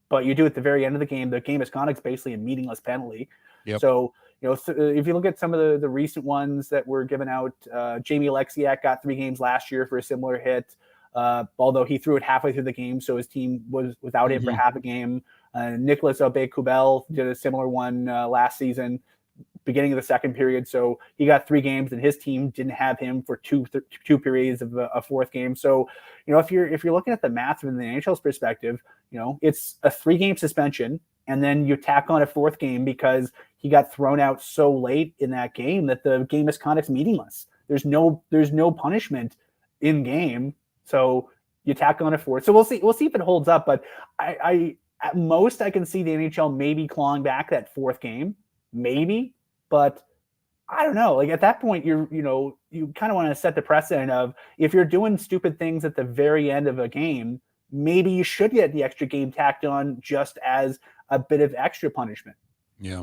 but you do it at the very end of the game. The game misconduct is basically a meaningless penalty. Yep. So, if you look at some of the recent ones that were given out, Jamie Alexiak got 3 games last year for a similar hit, although he threw it halfway through the game, so his team was without him for half a game. Nicholas Aube-Kubel did a similar one last season, beginning of the second period. So he got 3 games, and his team didn't have him for two periods of a fourth game. So, if you're looking at the math from the NHL's perspective, it's a 3-game suspension, and then you tack on a fourth game because he got thrown out so late in that game that the game misconduct's meaningless. There's no punishment in game, so you tack on a fourth. So we'll see if it holds up. But I at most I can see the NHL maybe clawing back that fourth game, maybe. But I don't know. Like at that point, you kind of want to set the precedent of if you're doing stupid things at the very end of a game, maybe you should get the extra game tacked on just as a bit of extra punishment. Yeah.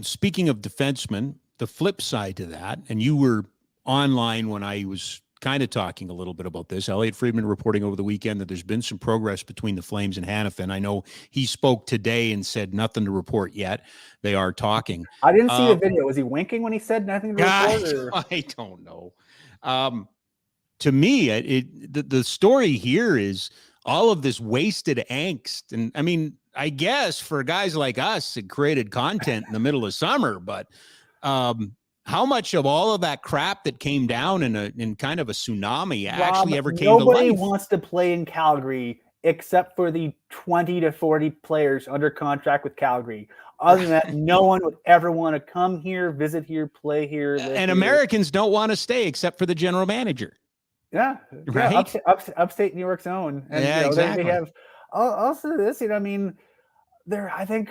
Speaking of defensemen, the flip side to that, and you were online when I was kind of talking a little bit about this. Elliot Friedman reporting over the weekend that there's been some progress between the Flames and Hanifin. I know he spoke today and said nothing to report yet. They are talking. I didn't see the video. Was he winking when he said nothing to report? I don't know. To me, the story here is all of this wasted angst. And I mean, I guess for guys like us, it created content in the middle of summer, but how much of all of that crap that came down in kind of a tsunami actually ever came to life? Nobody wants to play in Calgary except for the 20 to 40 players under contract with Calgary. Other than that, no one would ever want to come here, visit here, play here. And Americans don't want to stay except for the general manager. Yeah, right. Upstate New York's own. And, exactly. They have also this. I mean, I think.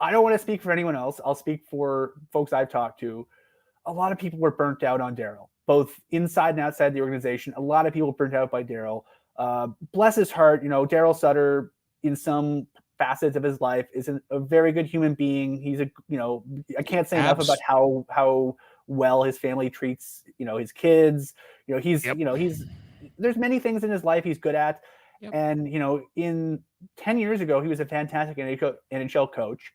I don't want to speak for anyone else. I'll speak for folks I've talked to. A lot of people were burnt out on Daryl, both inside and outside the organization. A lot of people burnt out by Daryl. Bless his heart, Daryl Sutter, in some facets of his life, is a very good human being. He's I can't say enough about how well his family treats, his kids. He's there's many things in his life he's good at. Yep. And, in 10 years ago, he was a fantastic NHL coach.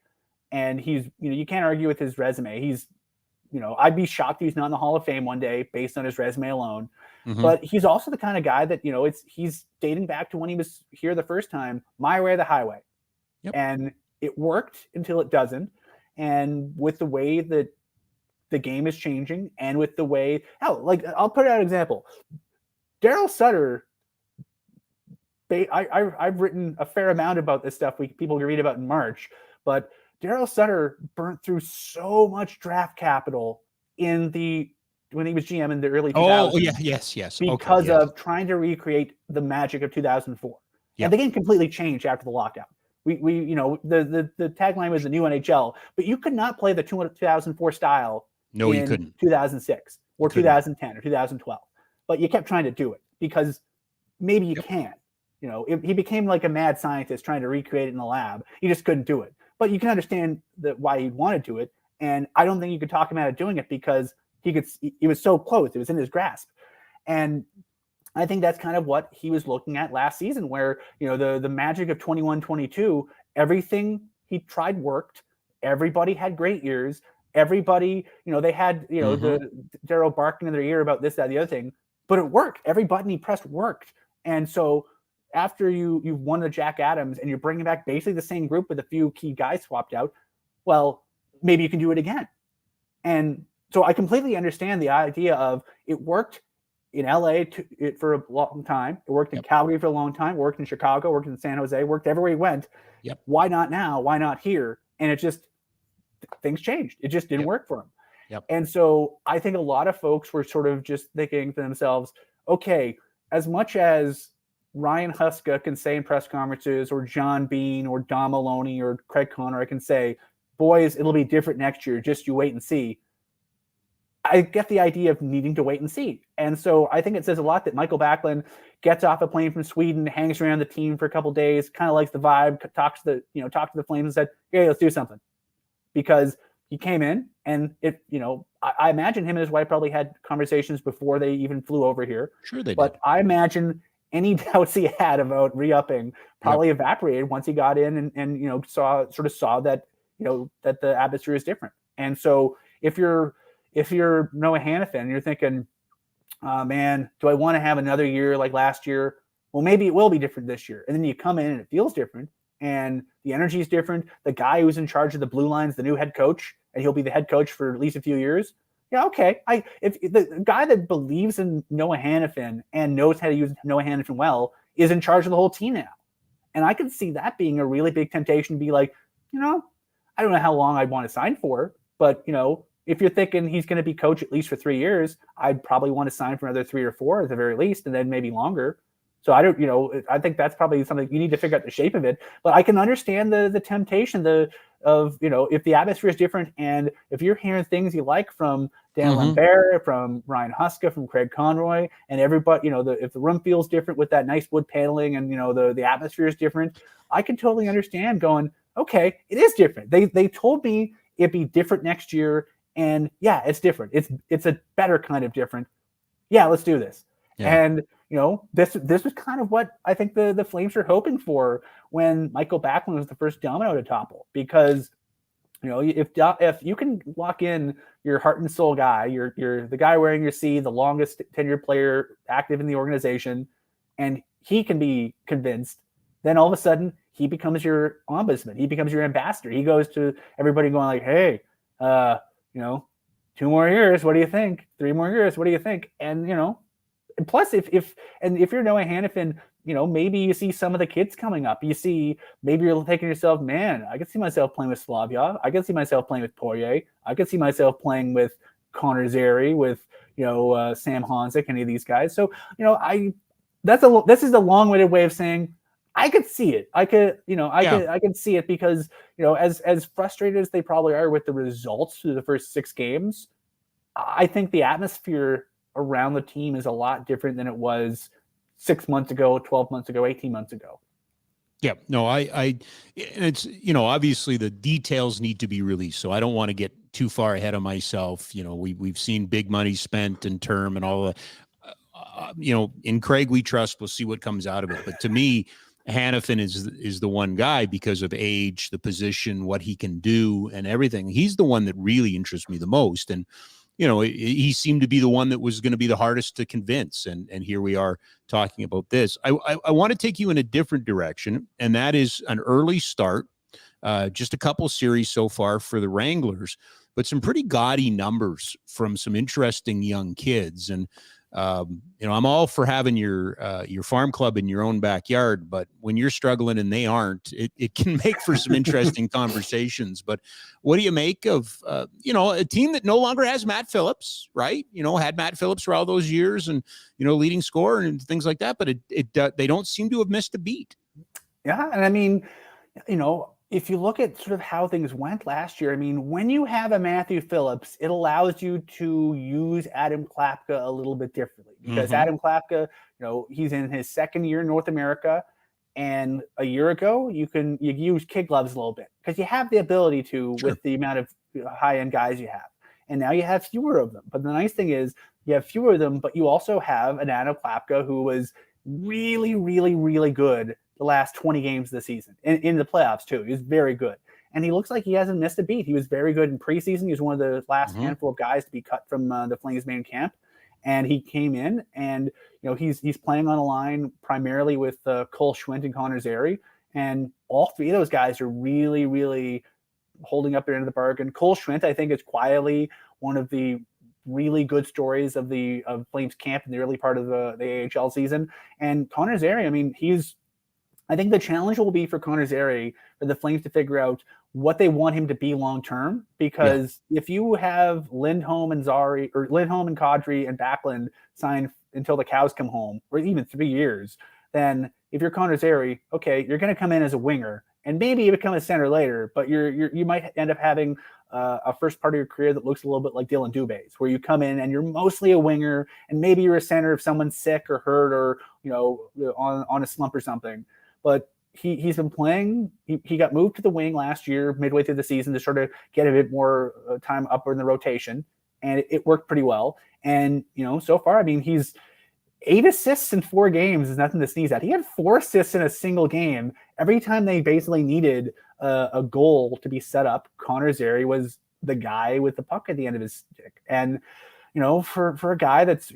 And he's, you can't argue with his resume. He's, I'd be shocked if he's not in the Hall of Fame one day based on his resume alone. Mm-hmm. But he's also the kind of guy that, he's dating back to when he was here the first time, my way or the highway. Yep. And it worked until it doesn't. And with the way that the game is changing and with the way, I'll put out an example. Daryl Sutter, I've written a fair amount about this stuff. People can read about in March, but Daryl Sutter burnt through so much draft capital when he was GM in the early 2000s. Oh, yeah, yes. Because of trying to recreate the magic of 2004. Yep. And the game completely changed after the lockdown. We the tagline was the new NHL, but you could not play the 2004 style. No, you couldn't. 2006 or 2010 or 2012, but you kept trying to do it because maybe you can. He became like a mad scientist trying to recreate it in the lab. He just couldn't do it. But you can understand why he wanted to do it. And I don't think you could talk him out of doing it because he was so close. It was in his grasp. And I think that's kind of what he was looking at last season, where, the magic of 21-22, everything he tried worked. Everybody had great years. Everybody, they had, the Daryl barking in their ear about this, that, the other thing, but it worked. Every button he pressed worked. And so after you've won the Jack Adams and you're bringing back basically the same group with a few key guys swapped out, well, maybe you can do it again. And so I completely understand the idea of it worked in LA for a long time. It worked in Calgary for a long time, worked in Chicago, worked in San Jose, worked everywhere he went. Yep. Why not now? Why not here? And it just, things changed. It just didn't work for him. Yep. And so I think a lot of folks were sort of just thinking to themselves, okay, as much as Ryan Huska can say in press conferences, or John Bean, or Dom Maloney, or Craig Connor, I can say, boys, it'll be different next year. Just you wait and see. I get the idea of needing to wait and see. And so I think it says a lot that Michael Backlund gets off a plane from Sweden, hangs around the team for a couple of days, kind of likes the vibe, talks to the Flames and said, hey, let's do something. Because he came in and I imagine him and his wife probably had conversations before they even flew over here. Sure they did. But I imagine any doubts he had about re-upping probably evaporated once he got in and you know, saw that, you know, that the atmosphere is different. And so if you're Noah Hannafin, you're thinking, man, do I want to have another year like last year? Well, maybe it will be different this year. And then you come in and it feels different and the energy is different. The guy who's in charge of the blue lines, the new head coach, and he'll be the head coach for at least a few years. Yeah, okay. If the guy that believes in Noah Hannafin and knows how to use Noah Hannafin well is in charge of the whole team now. And I could see that being a really big temptation to be like, you know, I don't know how long I'd want to sign for, but, you know, if you're thinking he's going to be coach at least for 3 years, I'd probably want to sign for another 3 or 4 at the very least, and then maybe longer. So I don't, you know, I think that's probably something you need to figure out the shape of it. But I can understand the temptation of, you know, if the atmosphere is different and if you're hearing things you like from Dan Lambert, from Ryan Huska, from Craig Conroy, and everybody, you know, if the room feels different with that nice wood paneling and, you know, the atmosphere is different, I can totally understand going, okay, it is different. They told me it'd be different next year. And yeah, it's different. It's a better kind of different. Yeah, let's do this. Yeah. And you know, this was kind of what I think the Flames were hoping for when Michael Backlund was the first domino to topple. Because you know, if you can lock in your heart and soul guy, you're the guy wearing your C, the longest tenured player active in the organization, and he can be convinced, then all of a sudden he becomes your ombudsman. He becomes your ambassador. He goes to everybody going like, hey, you know, 2 more years, what do you think? 3 more years, what do you think? And, you know, and plus if you're Noah Hannafin, you know, maybe you see some of the kids coming up. You see, maybe you're thinking to yourself, man, I could see myself playing with Slavia. I could see myself playing with Poirier. I could see myself playing with Connor Zary, with, you know, Sam Honzik, any of these guys. So, you know, this is a long-winded way of saying I could see it. I could see it because, you know, as frustrated as they probably are with the results through the first 6 games, I think the atmosphere around the team is a lot different than it was 6 months ago, 12 months ago, 18 months ago. Yeah, no, it's, you know, obviously the details need to be released. So I don't want to get too far ahead of myself. You know, we've seen big money spent in term and all the, you know, in Craig we trust. We'll see what comes out of it. But to me, Hannafin is the one guy because of age, the position, what he can do, and everything. He's the one that really interests me the most. And you know, he seemed to be the one that was going to be the hardest to convince. And here we are talking about this. I want to take you in a different direction, and that is an early start. Just a couple series so far for the Wranglers, but some pretty gaudy numbers from some interesting young kids. And you know, I'm all for having your farm club in your own backyard, but when you're struggling and they aren't, it can make for some interesting conversations. But what do you make of, you know, a team that no longer has Matt Phillips, right? You know, had Matt Phillips for all those years and, you know, leading scorer and things like that, but they don't seem to have missed a beat. Yeah. And I mean, you know, if you look at sort of how things went last year, I mean, when you have a Matthew Phillips, it allows you to use Adam Klapka a little bit differently because Adam Klapka, you know, he's in his 2nd year in North America. And a year ago, you use kid gloves a little bit because you have the ability to with the amount of high-end guys you have. And now you have fewer of them. But the nice thing is you have fewer of them, but you also have an Adam Klapka who was really, really, really good the last 20 games of the season in the playoffs too. He's very good. And he looks like he hasn't missed a beat. He was very good in preseason. He was one of the last handful of guys to be cut from the Flames main camp. And he came in and, you know, he's playing on a line primarily with Cole Schwint and Connor Zary. And all 3 of those guys are really, really holding up their end of the bargain. Cole Schwint, I think, is quietly one of the really good stories of Flames camp in the early part of the AHL season. And Connor Zary, I mean, I think the challenge will be for Connor Zary for the Flames to figure out what they want him to be long term. Because if you have Lindholm and Zary, or Lindholm and Kadri and Backlund signed until the cows come home, or even 3 years, then if you're Connor Zary, okay, you're going to come in as a winger and maybe you become a center later, but you might end up having a first part of your career that looks a little bit like Dylan Dubé's, where you come in and you're mostly a winger and maybe you're a center if someone's sick or hurt or, you know, on a slump or something. But he's been playing. He got moved to the wing last year, midway through the season, to sort of get a bit more time up in the rotation, and it worked pretty well. And you know, so far, I mean, 8 assists in 4 games is nothing to sneeze at. He had 4 assists in a single game. Every time they basically needed a goal to be set up, Connor Zary was the guy with the puck at the end of his stick. And, for a guy that's,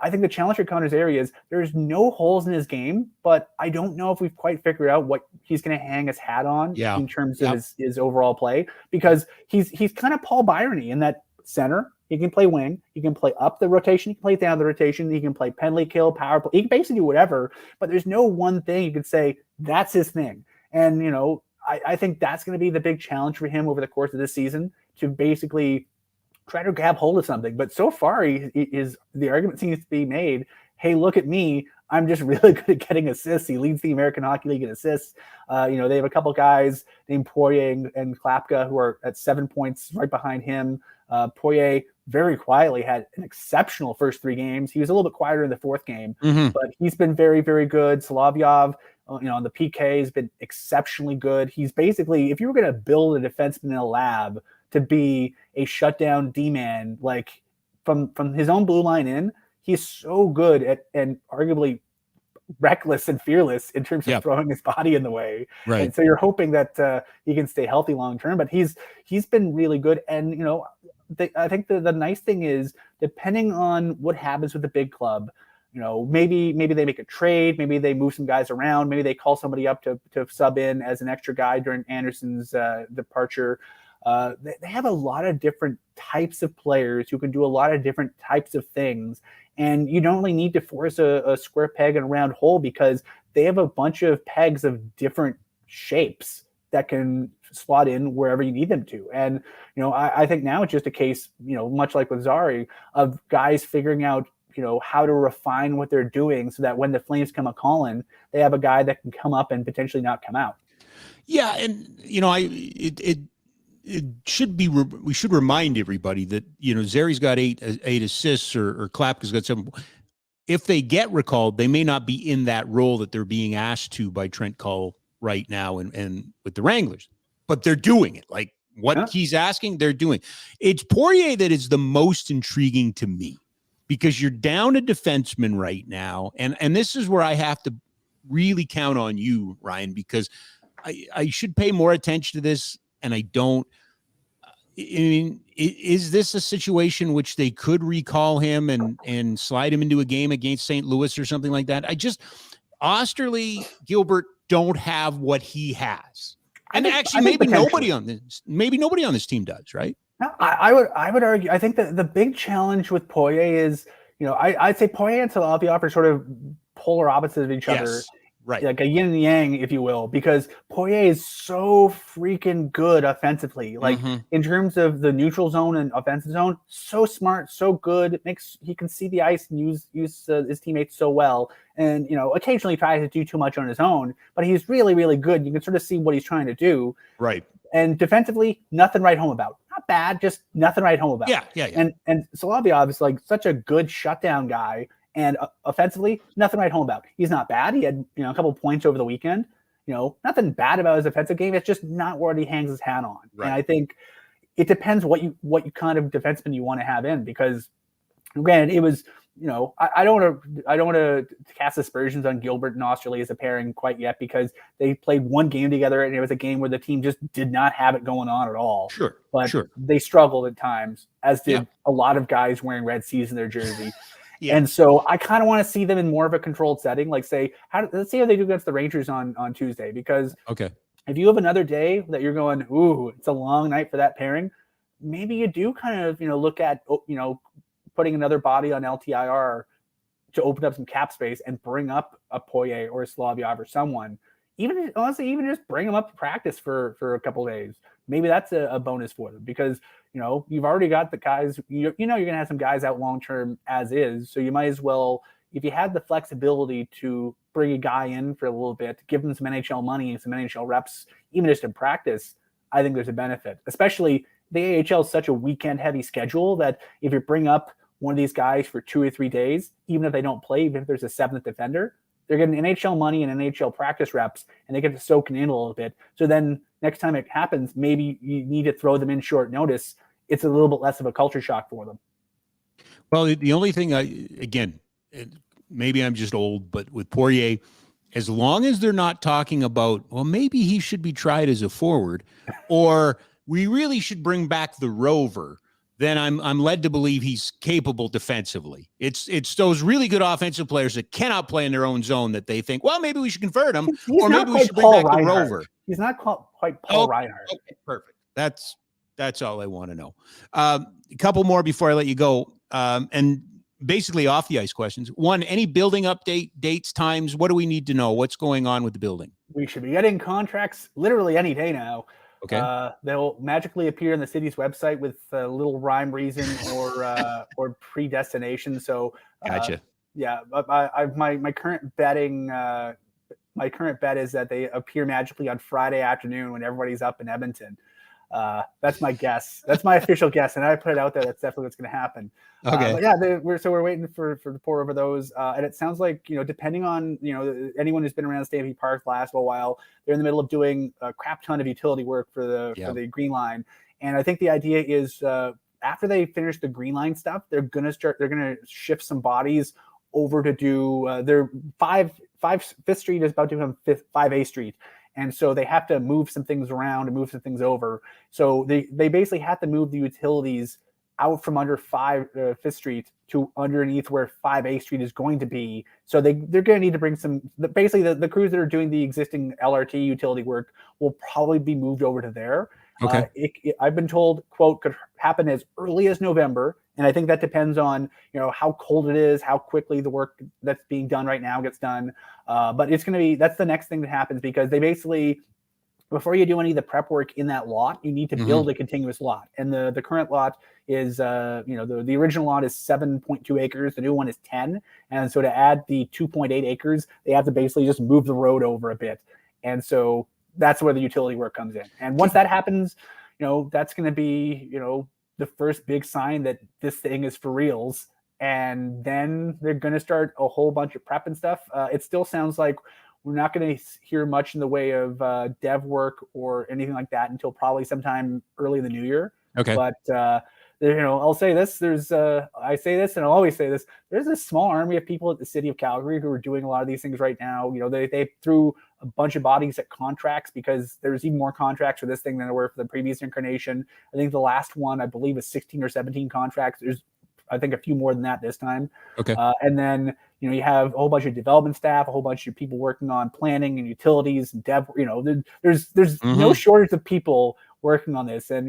I think the challenge for Connor Zary is there's no holes in his game, but I don't know if we've quite figured out what he's going to hang his hat on in terms of his overall play, because he's kind of Paul Byron-y in that center. He can play wing. He can play up the rotation. He can play down the rotation. He can play penalty kill, power play. He can basically do whatever, but there's no one thing you could say that's his thing. And, I think that's going to be the big challenge for him over the course of this season, to basically try to grab hold of something. But so far, the argument seems to be made, hey, look at me. I'm just really good at getting assists. He leads the American Hockey League in assists. They have a couple guys named Poirier and Klapka who are at 7 points right behind him. Poirier very quietly had an exceptional first 3 games. He was a little bit quieter in the 4th game, but he's been very, very good. Solovyov, on the PK has been exceptionally good. He's basically, if you were going to build a defenseman in a lab to be a shutdown D-man, like from his own blue line in, he's so good at, and arguably reckless and fearless in terms of throwing his body in the way. Right. And so you're hoping that he can stay healthy long term, but he's been really good. And I think the nice thing is, depending on what happens with the big club, maybe they make a trade, maybe they move some guys around, maybe they call somebody up to sub in as an extra guy during Anderson's departure. They have a lot of different types of players who can do a lot of different types of things. And you don't really need to force a square peg in a round hole, because they have a bunch of pegs of different shapes that can slot in wherever you need them to. And, I think now it's just a case, much like with Zary, of guys figuring out, how to refine what they're doing so that when the Flames come a-calling, they have a guy that can come up and potentially not come out. Yeah. And, it should be, we should remind everybody that, Zary's got eight assists or Klapka's got 7. If they get recalled, they may not be in that role that they're being asked to by Trent Cull right now and with the Wranglers, but they're doing it. Like what he's asking, they're doing. It's Poirier that is the most intriguing to me, because you're down a defenseman right now. And this is where I have to really count on you, Ryan, because I should pay more attention to this. And I don't. I mean, is this a situation which they could recall him and slide him into a game against St. Louis or something like that? Osterley, Gilbert don't have what he has. And maybe nobody on this team does, right? I would argue. I think that the big challenge with Poirier is, I'd say Poirier and Solovyov are sort of polar opposites of each other. Right. Like a yin and yang, if you will, because Poirier is so freaking good offensively. Like in terms of the neutral zone and offensive zone, so smart, so good. He can see the ice and use his teammates so well. And, occasionally tries to do too much on his own, but he's really, really good. You can sort of see what he's trying to do. Right. And defensively, nothing to write home about. Not bad, just nothing to write home about. Yeah. And Solovyov is like such a good shutdown guy. And offensively, nothing to write home about. He's not bad. He had, a couple points over the weekend. Nothing bad about his offensive game. It's just not what he hangs his hat on. Right. And I think it depends what you kind of defenseman you want to have in, because granted, it was, I don't want to cast aspersions on Gilbert and Osterley as a pairing quite yet, because they played one game together and it was a game where the team just did not have it going on at all. Sure. But they struggled at times, as did a lot of guys wearing red C's in their jersey. Yeah. And so I kind of want to see them in more of a controlled setting. Like let's see how they do against the Rangers on Tuesday, because if you have another day that you're going, ooh, it's a long night for that pairing, maybe you do kind of, look at, putting another body on LTIR to open up some cap space and bring up a Poirier or a Solovyov or someone. Even just bring them up to practice for a couple of days. Maybe that's a bonus for them, because you've already got the guys, you're going to have some guys out long-term as is. So you might as well, if you have the flexibility to bring a guy in for a little bit, give them some NHL money and some NHL reps, even just in practice, I think there's a benefit. Especially the AHL is such a weekend heavy schedule that if you bring up one of these guys for 2 or 3 days, even if they don't play, even if there's a 7th defender, they're getting NHL money and NHL practice reps, and they get to soak in a little bit. So then next time it happens, maybe you need to throw them in short notice. It's a little bit less of a culture shock for them. Well, the only thing maybe I'm just old, but with Poirier, as long as they're not talking about, well, maybe he should be tried as a forward, or we really should bring back the Rover, then I'm led to believe he's capable defensively. It's those really good offensive players that cannot play in their own zone that they think, well, maybe we should convert him, or maybe we should bring back the Rover. He's not quite Paul Reinhardt. Okay, perfect. That's all I want to know. A couple more before I let you go. And basically off the ice questions. One, any building update, dates, times? What do we need to know? What's going on with the building? We should be getting contracts literally any day now. Okay. They'll magically appear on the city's website with a little rhyme, reason, or predestination. So, gotcha. Yeah, my current betting. My current bet is that they appear magically on Friday afternoon when everybody's up in Edmonton. That's my guess. That's my official guess, and I put it out there. That's definitely what's going to happen. Okay. But yeah, we're waiting for the pour over those, and it sounds like depending on anyone who's been around Stampede Park the last little while, they're in the middle of doing a crap ton of utility work for the Green Line, and I think the idea is after they finish the Green Line stuff, they're gonna shift some bodies over to do their 5th Street is about to become 5A Street. And so they have to move some things around and move some things over. So they basically have to move the utilities out from under 5th Street to underneath where 5A Street is going to be. So they're going to need to bring some, basically the crews that are doing the existing LRT utility work will probably be moved over to there. Okay. I've been told, quote, could happen as early as November. And I think that depends on, how cold it is, how quickly the work that's being done right now gets done. But it's going to be, that's the next thing that happens, because they basically, before you do any of the prep work in that lot, you need to build a continuous lot. And the current lot is, the original lot is 7.2 acres. The new one is 10. And so to add the 2.8 acres, they have to basically just move the road over a bit. And so that's where the utility work comes in. And once that happens, that's going to be, the first big sign that this thing is for reals. And then they're going to start a whole bunch of prep and stuff. It still sounds like we're not going to hear much in the way of dev work or anything like that until probably sometime early in the new year. Okay. But, I'll say this, I say this and I'll always say this, there's a small army of people at the city of Calgary who are doing a lot of these things right now. They threw a bunch of bodies at contracts, because there's even more contracts for this thing than there were for the previous incarnation. I think the last one, I believe, is 16 or 17 contracts. There's, I think, a few more than that this time. Okay. And then, you have a whole bunch of development staff, a whole bunch of people working on planning and utilities and dev, there's no shortage of people working on this. And,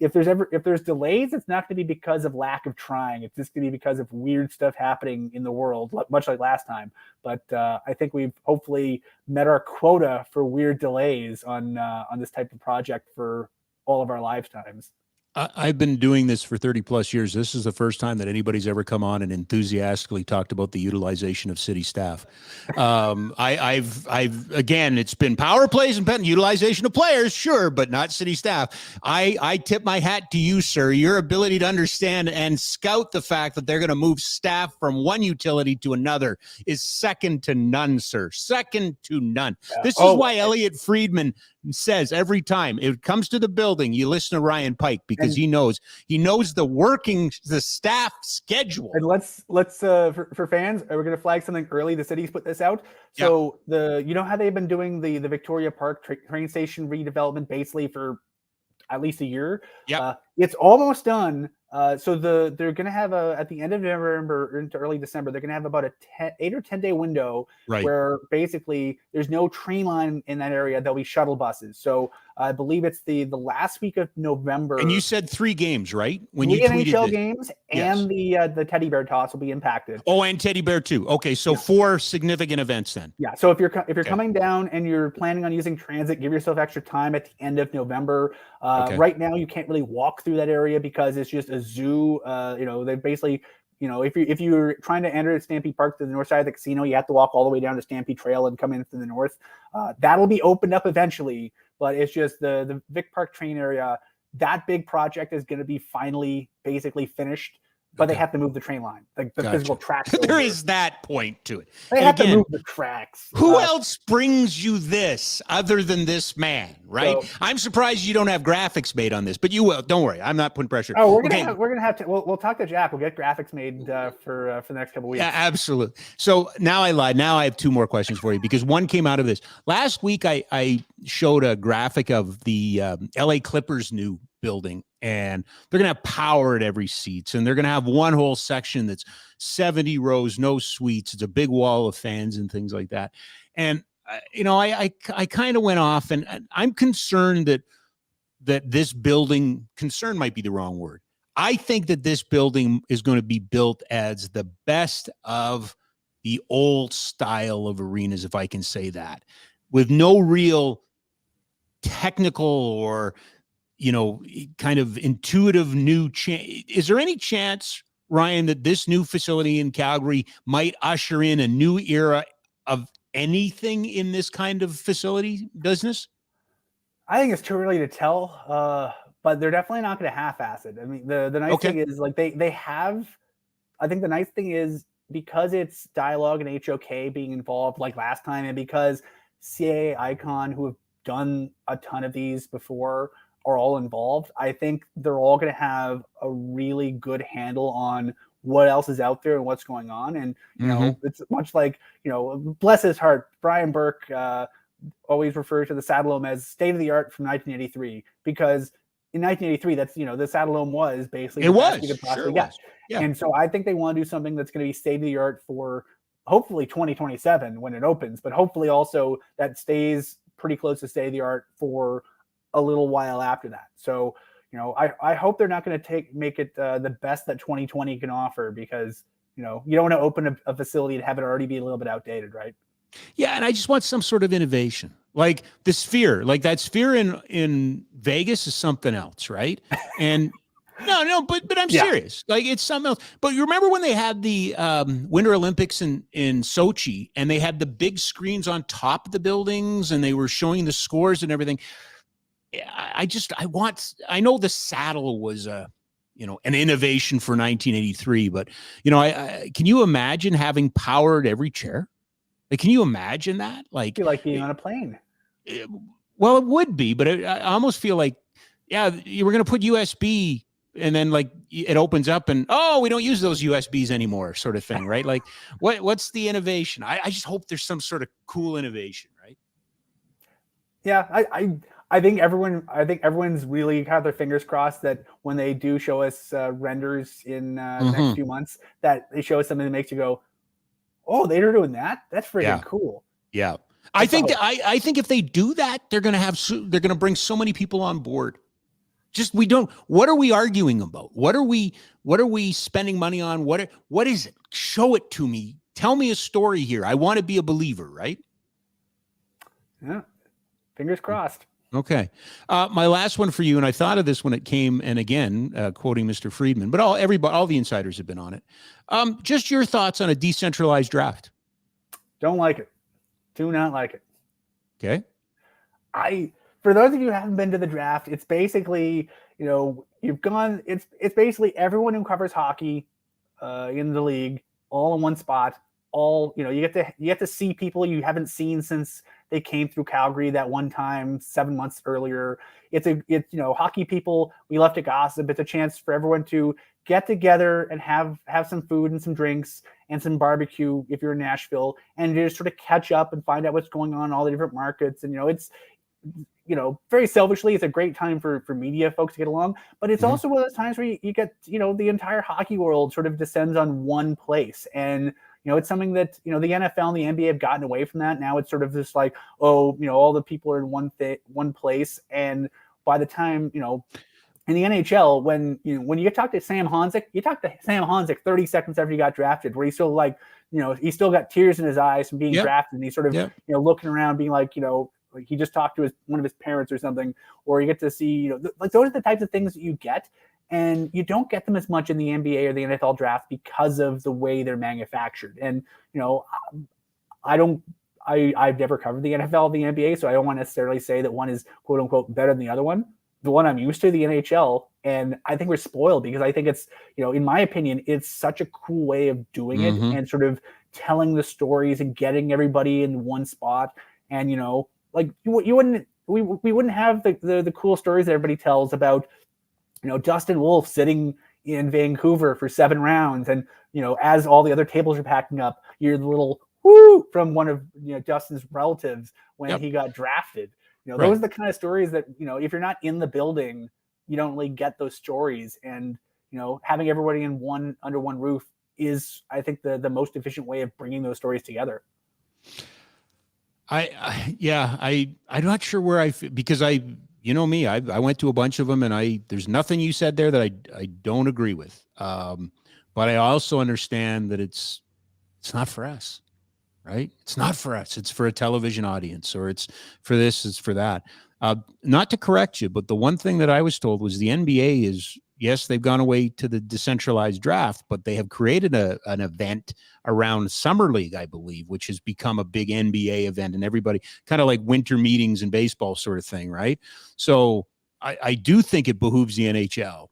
if there's delays, it's not going to be because of lack of trying. It's just going to be because of weird stuff happening in the world, much like last time. But I think we've hopefully met our quota for weird delays on this type of project for all of our lifetimes. I've been doing this for 30 plus years. This is the first time that anybody's ever come on and enthusiastically talked about the utilization of city staff. Again, it's been power plays and utilization of players, sure, but not city staff. I tip my hat to you, sir. Your ability to understand and scout the fact that they're going to move staff from one utility to another is second to none, sir. Second to none. This is why Elliot Friedman says every time it comes to the building, you listen to Ryan Pike, because he knows the staff schedule. And let's for fans, we're going to flag something early. The city's put this out. So how they've been doing the Victoria Park train station redevelopment basically for at least a year. Yeah, it's almost done. So they're going to have at the end of November into early December, they're going to have about 8 or 10 day window where basically there's no train line in that area. There'll be shuttle buses. So I believe it's the last week of November. And you said 3 games, right? When you tweeted NHL games and the teddy bear toss will be impacted. Oh, and teddy bear too. Okay, so 4 significant events then. Yeah. So if you're coming down and you're planning on using transit, give yourself extra time at the end of November. Right now you can't really walk through that area because it's just a zoo. They basically, if you're trying to enter Stampede Park to the north side of the casino, you have to walk all the way down to Stampede Trail and come in to the north. That'll be opened up eventually, but it's just the Vic Park train area. That big project is going to be finally basically finished but they have to move the train line, like the physical tracks. There is that point to it. They have to move the tracks. Who else brings you this other than this man, right? So, I'm surprised you don't have graphics made on this, but you will. Don't worry, I'm not putting pressure. Oh, we're gonna have to. We'll talk to Jack. We'll get graphics made for the next couple of weeks. Yeah, absolutely. So now I lied. Now I have two more questions for you because one came out of this. Last week I showed a graphic of the LA Clippers new building, and they're going to have power at every seats, and they're going to have one whole section that's 70 rows, no suites. It's a big wall of fans and things like that. And I kind of went off, and I'm concerned that this building, concern might be the wrong word. I think that this building is going to be built as the best of the old style of arenas, if I can say that, with no real technical or kind of intuitive new change. Is there any chance, Ryan, that this new facility in Calgary might usher in a new era of anything in this kind of facility business? I think it's too early to tell, but they're definitely not going to half-ass it. I mean, the nice thing is, like, they have, I think the nice thing is, because it's Dialogue and HOK being involved like last time, and because CAA Icon, who have done a ton of these before, are all involved, I think they're all going to have a really good handle on what else is out there and what's going on. And, it's much like, bless his heart, Brian Burke always refers to the Saddledome as state of the art from 1983, because in 1983, that's, the Saddledome was basically it was. Sure was. Yeah. And so I think they want to do something that's going to be state of the art for hopefully 2027 when it opens, but hopefully also that stays pretty close to state of the art for a little while after that. So, I hope they're not going to make it the best that 2020 can offer, because, you don't want to open a facility and have it already be a little bit outdated, right? Yeah, and I just want some sort of innovation. Like the Sphere, like that Sphere in Vegas is something else, right? And no, but I'm serious. Like it's something else. But you remember when they had the Winter Olympics in Sochi, and they had the big screens on top of the buildings, and they were showing the scores and everything. I know the Saddle was an innovation for 1983, but can you imagine having power at every chair? Like, can you imagine that? Like, you like being on a plane. Well, it would be, but I almost feel like, you were going to put USB, and then like it opens up, and we don't use those USBs anymore, sort of thing, right? Like, what's the innovation? I just hope there's some sort of cool innovation, right? Yeah, I think everyone's really got their fingers crossed that when they do show us renders in the next few months, that they show us something that makes you go, "Oh, they're doing that? That's freaking cool." Yeah, I think if they do that, they're gonna bring so many people on board. What are we arguing about? What are we spending money on? What is it? Show it to me. Tell me a story here. I want to be a believer, right? Yeah. Fingers crossed. Okay. My last one for you, and I thought of this when it came, and again, quoting Mr. Friedman, but all the insiders have been on it. Just your thoughts on a decentralized draft. Don't like it. Do not like it. Okay. For those of you who haven't been to the draft, it's basically, it's basically everyone who covers hockey in the league all in one spot. You get to see people you haven't seen since they came through Calgary that one time 7 months earlier. It's hockey people. We love to gossip. It's a chance for everyone to get together and have some food and some drinks and some barbecue if you're in Nashville, and just sort of catch up and find out what's going on in all the different markets. And it's very selfishly, it's a great time for media folks to get along, but it's also one of those times where you get the entire hockey world sort of descends on one place. And it's something that, the NFL and the NBA have gotten away from that. Now it's sort of just like, all the people are in one place. And by the time, in the NHL, when you talk to Sam Honzik, you talk to Sam Honzik 30 seconds after he got drafted, where he's still like, he's still got tears in his eyes from being drafted. And he's sort of, looking around being like, like he just talked to one of his parents or something, or you get to see, like those are the types of things that you get. And you don't get them as much in the NBA or the NFL draft because of the way they're manufactured. And, I've never covered the NFL or the NBA, so I don't want to necessarily say that one is quote unquote better than the other one. the one I'm used to, the NHL. And I think we're spoiled because I think it's, in my opinion, it's such a cool way of doing it and sort of telling the stories and getting everybody in one spot. And, like we wouldn't have the cool stories that everybody tells about, Dustin Wolf sitting in Vancouver for 7 rounds. And, as all the other tables are packing up, you're the little woo from one of Dustin's relatives when he got drafted. Those are the kind of stories that, if you're not in the building, you don't really get those stories. And, having everybody under one roof is, I think, the most efficient way of bringing those stories together. I'm not sure where because me, I went to a bunch of them, and there's nothing you said there that I don't agree with. But I also understand that it's not for us, right? It's not for us. It's for a television audience, or it's for this, it's for that. Not to correct you, but the one thing that I was told was the NBA is, yes, they've gone away to the decentralized draft, but they have created an event around Summer League, I believe, which has become a big NBA event, and everybody kind of like winter meetings in baseball sort of thing, right? So I do think it behooves the NHL,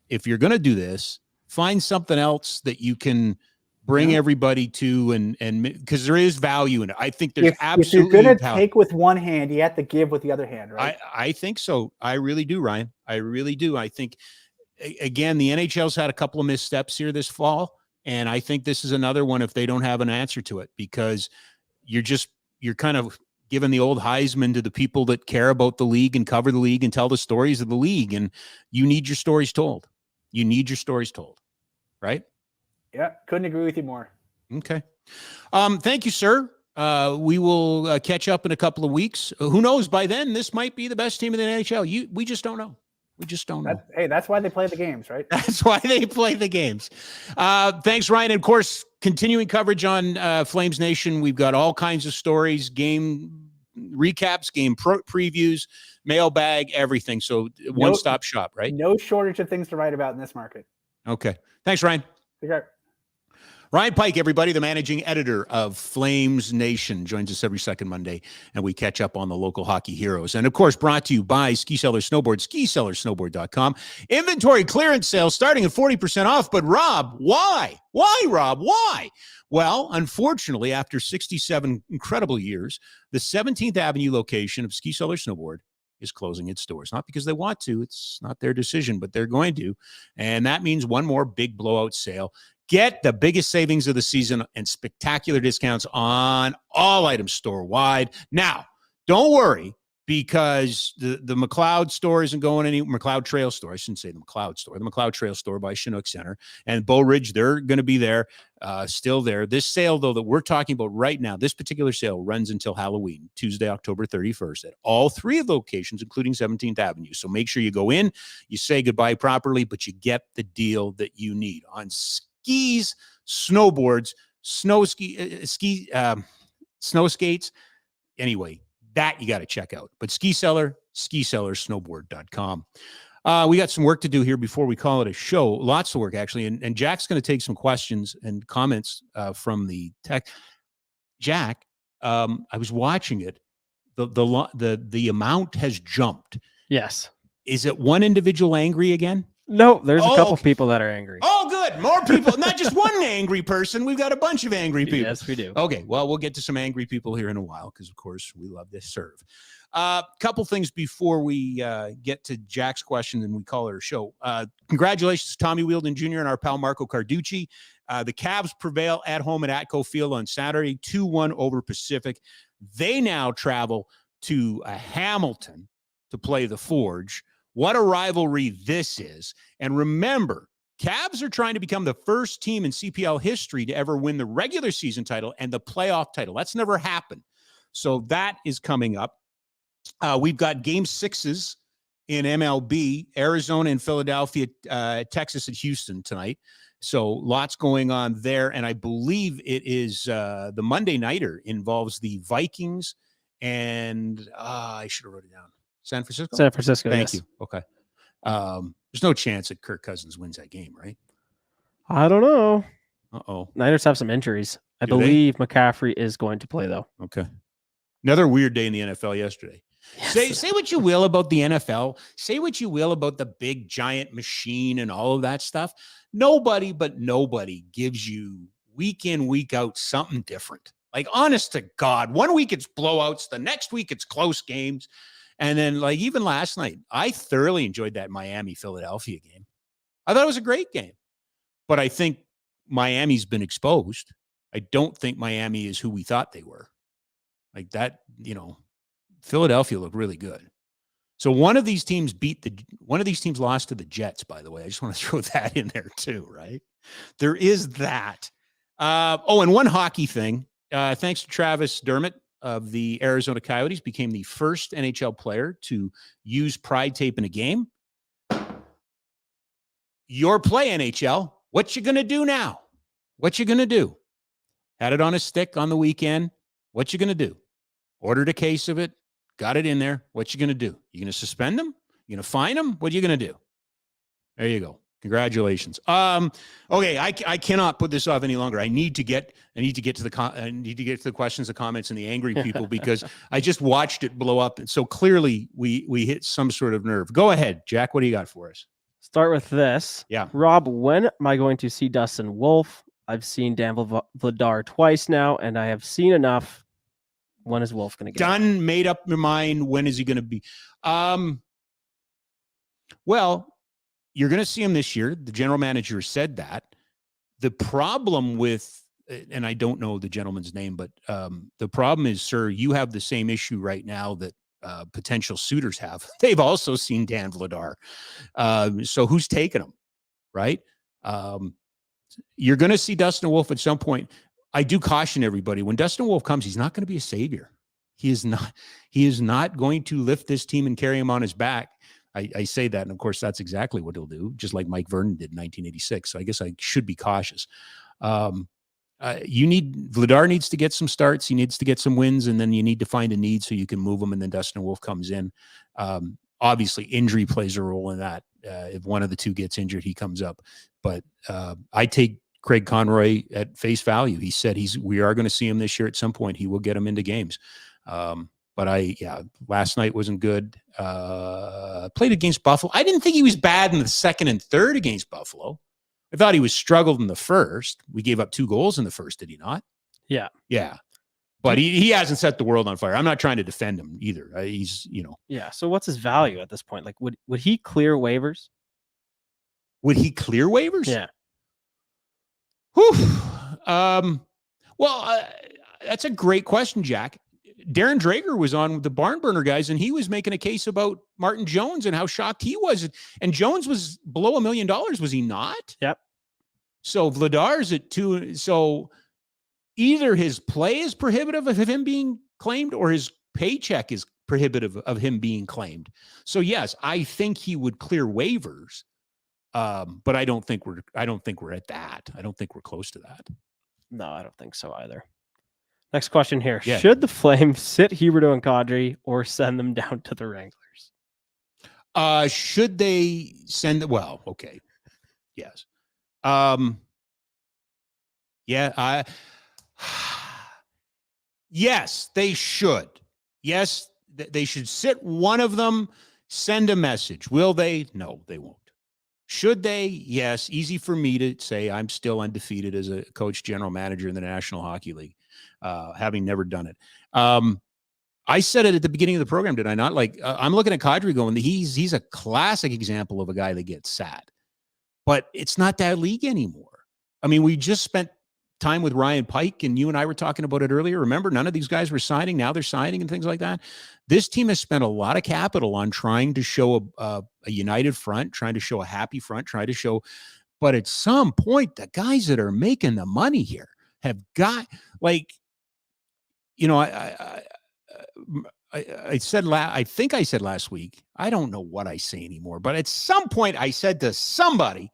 if you're going to do this, find something else that you can bring everybody to, and because there is value in it. I think there's absolutely. If you're going to take with one hand, you have to give with the other hand, right? I think so. I really do, Ryan. I really do. I think, again, the NHL's had a couple of missteps here this fall, and I think this is another one if they don't have an answer to it, because you're kind of giving the old Heisman to the people that care about the league and cover the league and tell the stories of the league, and you need your stories told. You need your stories told, right? Yeah, couldn't agree with you more. Okay. Thank you, sir. We will catch up in a couple of weeks. Who knows? By then, this might be the best team in the NHL. We just don't know. We just don't know. That's why they play the games, right? That's why they play the games. Thanks, Ryan. And of course, continuing coverage on Flames Nation. We've got all kinds of stories, game recaps, game previews, mailbag, everything. So one-stop shop, right? No shortage of things to write about in this market. Okay. Thanks, Ryan. Take care. Ryan Pike, everybody, the managing editor of Flames Nation, joins us every second Monday, and we catch up on the local hockey heroes. And, of course, brought to you by Ski Cellar Snowboard, skicellarsnowboard.com. Inventory clearance sale starting at 40% off. But, Rob, why? Why, Rob? Why? Well, unfortunately, after 67 incredible years, the 17th Avenue location of Ski Cellar Snowboard is closing its doors. Not because they want to. It's not their decision, but they're going to. And that means one more big blowout sale. Get the biggest savings of the season and spectacular discounts on all items store-wide. Now, don't worry, because the McLeod store isn't going anywhere. McLeod Trail store. I shouldn't say the McLeod store. The McLeod Trail store by Chinook Center. And Bow Ridge, they're going to be there, still there. This sale, though, that we're talking about right now, this particular sale runs until Halloween, Tuesday, October 31st, at all 3 of the locations, including 17th Avenue. So make sure you go in, you say goodbye properly, but you get the deal that you need on skis, snowboards, snow skates. Anyway, that you got to check out. But Ski Cellar, skicellarsnowboard.com. We got some work to do here before we call it a show. Lots of work, actually. And Jack's going to take some questions and comments from the tech. Jack, I was watching it. The amount has jumped. Yes. Is it one individual angry again? No, there's a couple people that are angry. Oh, good. More people. Not just one angry person. We've got a bunch of angry people. Yes, we do. Okay, well, we'll get to some angry people here in a while because, of course, we love to serve. Couple things before we get to Jack's question and we call it a show. Congratulations to Tommy Wheeldon Jr. and our pal Marco Carducci. The Cavs prevail at home at Atco Field on Saturday, 2-1 over Pacific. They now travel to Hamilton to play the Forge. What a rivalry this is. And remember, Cavs are trying to become the first team in CPL history to ever win the regular season title and the playoff title. That's never happened. So that is coming up. We've got game 6s in MLB, Arizona and Philadelphia, Texas and Houston tonight. So lots going on there. And I believe it is the Monday nighter involves the Vikings and I should have wrote it down. San Francisco? San Francisco, Thank you. Okay. There's no chance that Kirk Cousins wins that game, right? I don't know. Uh-oh. Niners have some injuries. I Do they? believe McCaffrey is going to play, though. Okay. Another weird day in the NFL yesterday. Yes. Say what you will about the NFL. Say what you will about the big giant machine and all of that stuff. Nobody gives you week in, week out something different. Like, honest to God, one week it's blowouts, the next week it's close games. And then, like, even last night, I thoroughly enjoyed that Miami-Philadelphia game. I thought it was a great game. But I think Miami's been exposed. I don't think Miami is who we thought they were. Like that, Philadelphia looked really good. So one of these teams lost to the Jets, by the way. I just want to throw that in there too, right? There is that. And one hockey thing. Thanks to Travis Dermott of the Arizona Coyotes, became the first NHL player to use pride tape in a game. Your play, NHL. What you going to do now? What you going to do? Had it on a stick on the weekend. What you going to do? Ordered a case of it. Got it in there. What you going to do? You going to suspend them? You going to fine them? What are you going to do? There you go. Congratulations. Okay, I cannot put this off any longer. I need to get to the questions, the comments, and the angry people because I just watched it blow up, and so clearly we hit some sort of nerve. Go ahead, Jack. What do you got for us? Start with this. Yeah, Rob. When am I going to see Dustin Wolf? I've seen Dan Vladar twice now, and I have seen enough. When is Wolf going to get done? Made up your mind. When is he going to be? Well, you're going to see him this year. The general manager said that. The problem with, and I don't know the gentleman's name, but the problem is, sir, you have the same issue right now that potential suitors have. They've also seen Dan Vladar. So who's taking him, right? You're going to see Dustin Wolf at some point. I do caution everybody, when Dustin Wolf comes, he's not going to be a savior. He is not going to lift this team and carry him on his back. I say that, and of course, that's exactly what he'll do, just like Mike Vernon did in 1986. So I guess I should be cautious. Vladar needs to get some starts. He needs to get some wins, and then you need to find a need so you can move him, and then Dustin Wolf comes in. Obviously, injury plays a role in that. If one of the two gets injured, he comes up. But I take Craig Conroy at face value. He said we are going to see him this year at some point. He will get him into games. But last night wasn't good. Played against Buffalo. I didn't think he was bad in the second and third against Buffalo. I thought he was struggled in the first. We gave up 2 goals in the first, did he not? Yeah. Yeah. But he hasn't set the world on fire. I'm not trying to defend him either. He's. Yeah. So what's his value at this point? Like, would he clear waivers? Would he clear waivers? Yeah. Whew. That's a great question, Jack. Darren Drager was on the Barn Burner guys, and he was making a case about Martin Jones and how shocked he was. And Jones was below $1 million, was he not? Yep. So Vladar's at 2. So either his play is prohibitive of him being claimed, or his paycheck is prohibitive of him being claimed. So yes, I think he would clear waivers. But I don't think we're at that. I don't think we're close to that. No, I don't think so either. Next question here. Yeah. Should the Flames sit Huberdeau and Kadri or send them down to the Wranglers? Should they send them? Well, okay. Yes. Yes, they should. Yes, they should sit one of them, send a message. Will they? No, they won't. Should they? Yes. Easy for me to say. I'm still undefeated as a coach, general manager in the National Hockey League, having never done it. I said it at the beginning of the program, did I not? Like, I'm looking at Kadri going, he's a classic example of a guy that gets sat. But it's not that league anymore. I mean, we just spent time with Ryan Pike, and you and I were talking about it earlier. Remember, none of these guys were signing. Now they're signing and things like that. This team has spent a lot of capital on trying to show a united front, trying to show a happy front, trying to show. But at some point, the guys that are making the money here have got, like, I said, I think I said last week, I don't know what I say anymore, but at some point I said to somebody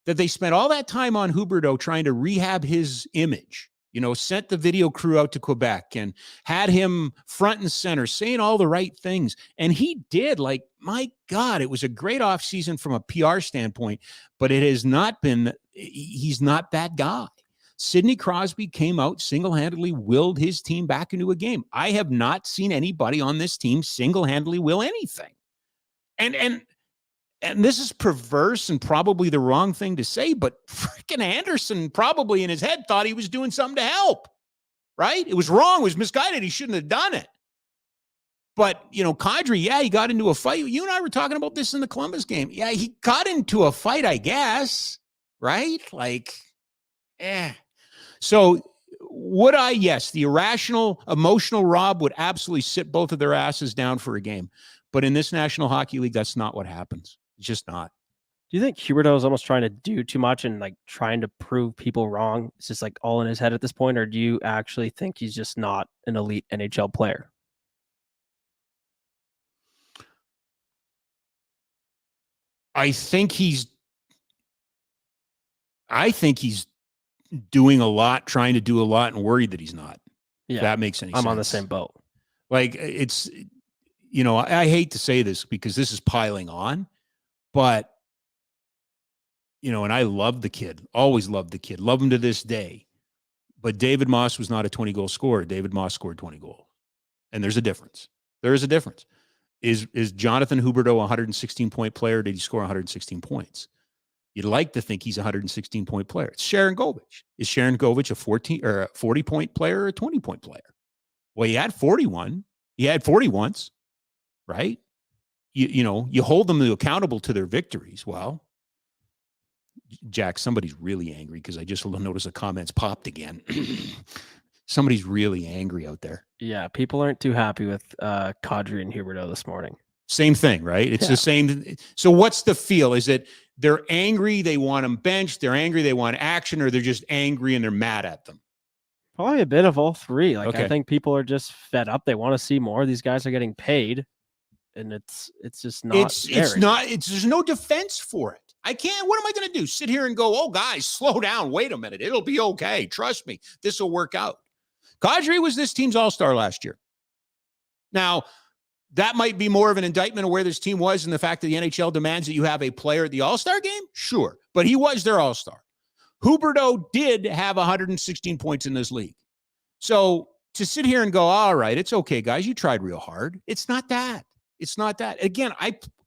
that they spent all that time on Huberdeau trying to rehab his image, sent the video crew out to Quebec and had him front and center saying all the right things. And he did. Like, my God, it was a great offseason from a PR standpoint, but it has not been, he's not that guy. Sidney Crosby came out single-handedly, willed his team back into a game. I have not seen anybody on this team single-handedly will anything. And this is perverse and probably the wrong thing to say, but freaking Anderson probably in his head thought he was doing something to help, right? It was wrong. It was misguided. He shouldn't have done it. But, Kadri, yeah, he got into a fight. You and I were talking about this in the Columbus game. Yeah, he got into a fight, I guess, right? So would I? Yes, the irrational, emotional Rob would absolutely sit both of their asses down for a game. But in this National Hockey League, that's not what happens. It's just not. Do you think Huberdeau is almost trying to do too much and trying to prove people wrong? It's just all in his head at this point, or do you actually think he's just not an elite NHL player? I think he's doing a lot, trying to do a lot, and worried that he's not. Yeah, if that makes any sense. I'm on the same boat. It's, I hate to say this because this is piling on, but, and I love the kid, always loved the kid, love him to this day. But David Moss was not a 20-goal scorer. David Moss scored 20 goals. And there's a difference. There is a difference. Is Jonathan Huberdeau a 116-point player? Did he score 116 points? You'd like to think he's a 116-point player. It's Sharon Govich. Is Sharon Govich a 40-point player or a 20-point player? Well, he had 41. He had 40 once, right? You hold them accountable to their victories. Well, Jack, somebody's really angry because I just noticed the comments popped again. Somebody's really angry out there. Yeah, people aren't too happy with Kadri and Huberdeau this morning. Same thing, right? It's the same. So what's the feel? Is it they're angry, they want them benched, they're angry, they want action, or they're just angry and they're mad at them? Probably a bit of all three. Okay. I think people are just fed up. They want to see more. These guys are getting paid, and it's just not. There's no defense for it. I can't. What am I going to do? Sit here and go, oh, guys, slow down. Wait a minute. It'll be okay. Trust me. This will work out. Kadri was this team's all-star last year. Now, that might be more of an indictment of where this team was and the fact that the NHL demands that you have a player at the all-star game. Sure. But he was their all-star. Huberdeau did have 116 points in this league. So to sit here and go, all right, it's okay, guys. You tried real hard. It's not that. It's not that. Again,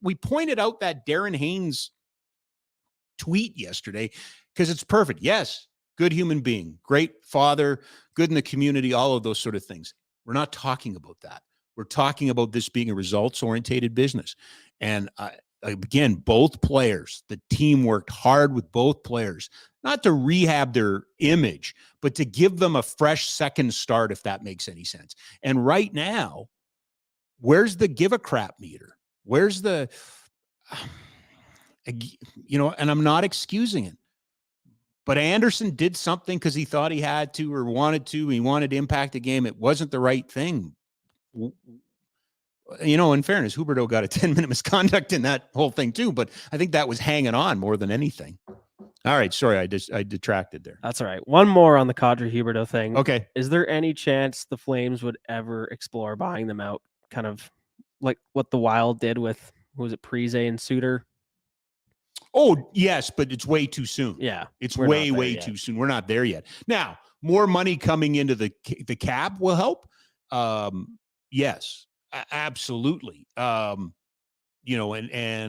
we pointed out that Darren Haynes tweet yesterday because it's perfect. Yes, good human being, great father, good in the community, all of those sort of things. We're not talking about that. We're talking about this being a results-oriented business. And again, both players, the team worked hard with both players, not to rehab their image, but to give them a fresh second start, if that makes any sense. And right now, where's the give a crap meter? Where's the, and I'm not excusing it, but Anderson did something because he thought he had to or wanted to. He wanted to impact the game. It wasn't the right thing. In fairness, Huberdeau got a 10-minute misconduct in that whole thing too, but I think that was hanging on more than anything. All right. Sorry, I detracted there. That's all right. One more on the Kadri Huberdeau thing. Okay. Is there any chance the Flames would ever explore buying them out, kind of like what the Wild did with, was it Parise and Suter? Oh, yes, but it's way too soon. Yeah. It's way too soon. We're not there yet. Now, more money coming into the cap will help. Yes, absolutely. And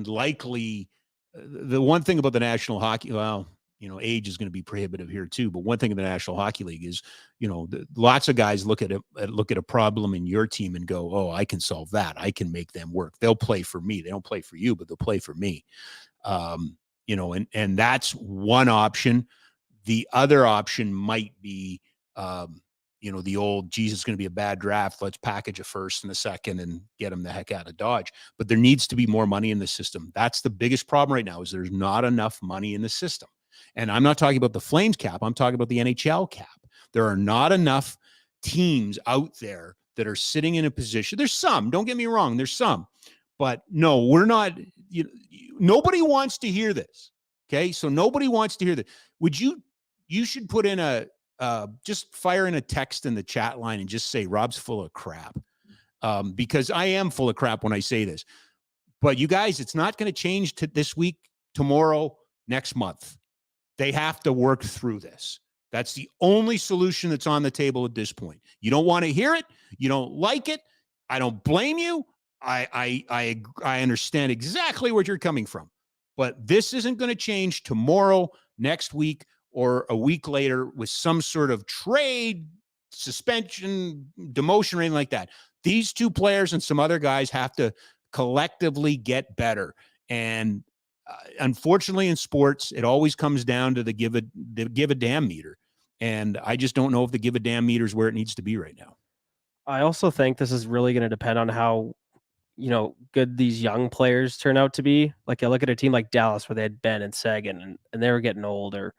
likely the one thing about the National Hockey, age is going to be prohibitive here too. But one thing in the National Hockey League is, lots of guys look at a problem in your team and go, oh, I can solve that. I can make them work. They'll play for me. They don't play for you, but they'll play for me. And that's one option. The other option might be, the old, geez, it's going to be a bad draft. Let's package a first and a second and get them the heck out of Dodge. But there needs to be more money in the system. That's the biggest problem right now, is there's not enough money in the system. And I'm not talking about the Flames cap. I'm talking about the NHL cap. There are not enough teams out there that are sitting in a position. There's some, don't get me wrong. There's some, but no, we're not, nobody wants to hear this. Okay. So nobody wants to hear that. You should put in just fire in a text in the chat line and just say Rob's full of crap, because I am full of crap when I say this. But you guys, it's not going to change to this week, tomorrow, next month. They have to work through this. That's the only solution that's on the table at this point. You don't want to hear it. You don't like it. I don't blame you. I understand exactly where you're coming from. But this isn't going to change tomorrow, next week, or a week later with some sort of trade, suspension, demotion, or anything like that. These two players and some other guys have to collectively get better. And unfortunately, in sports, it always comes down to the give a damn meter. And I just don't know if the give a damn meter is where it needs to be right now. I also think this is really going to depend on how, good these young players turn out to be. Like, I look at a team like Dallas where they had Ben and Sagan and they were getting older.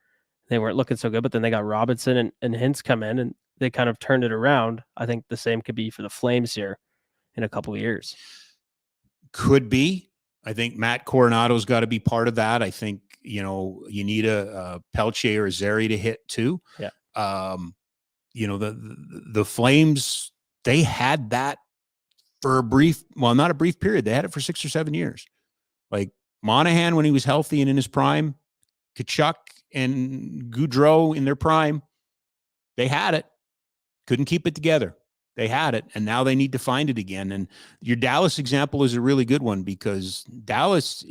They weren't looking so good, but then they got Robinson and Hintz come in and they kind of turned it around. I think the same could be for the Flames here in a couple of years. Could be. I think Matt Coronado's got to be part of that. I think, you need a Pelche or a Zeri to hit too. Yeah. The Flames, they had that for not a brief period. They had it for 6 or 7 years. Like Monahan, when he was healthy and in his prime, Tkachuk and Gaudreau in their prime, they had it. Couldn't keep it together. They had it, and now they need to find it again. And your Dallas example is a really good one because Dallas,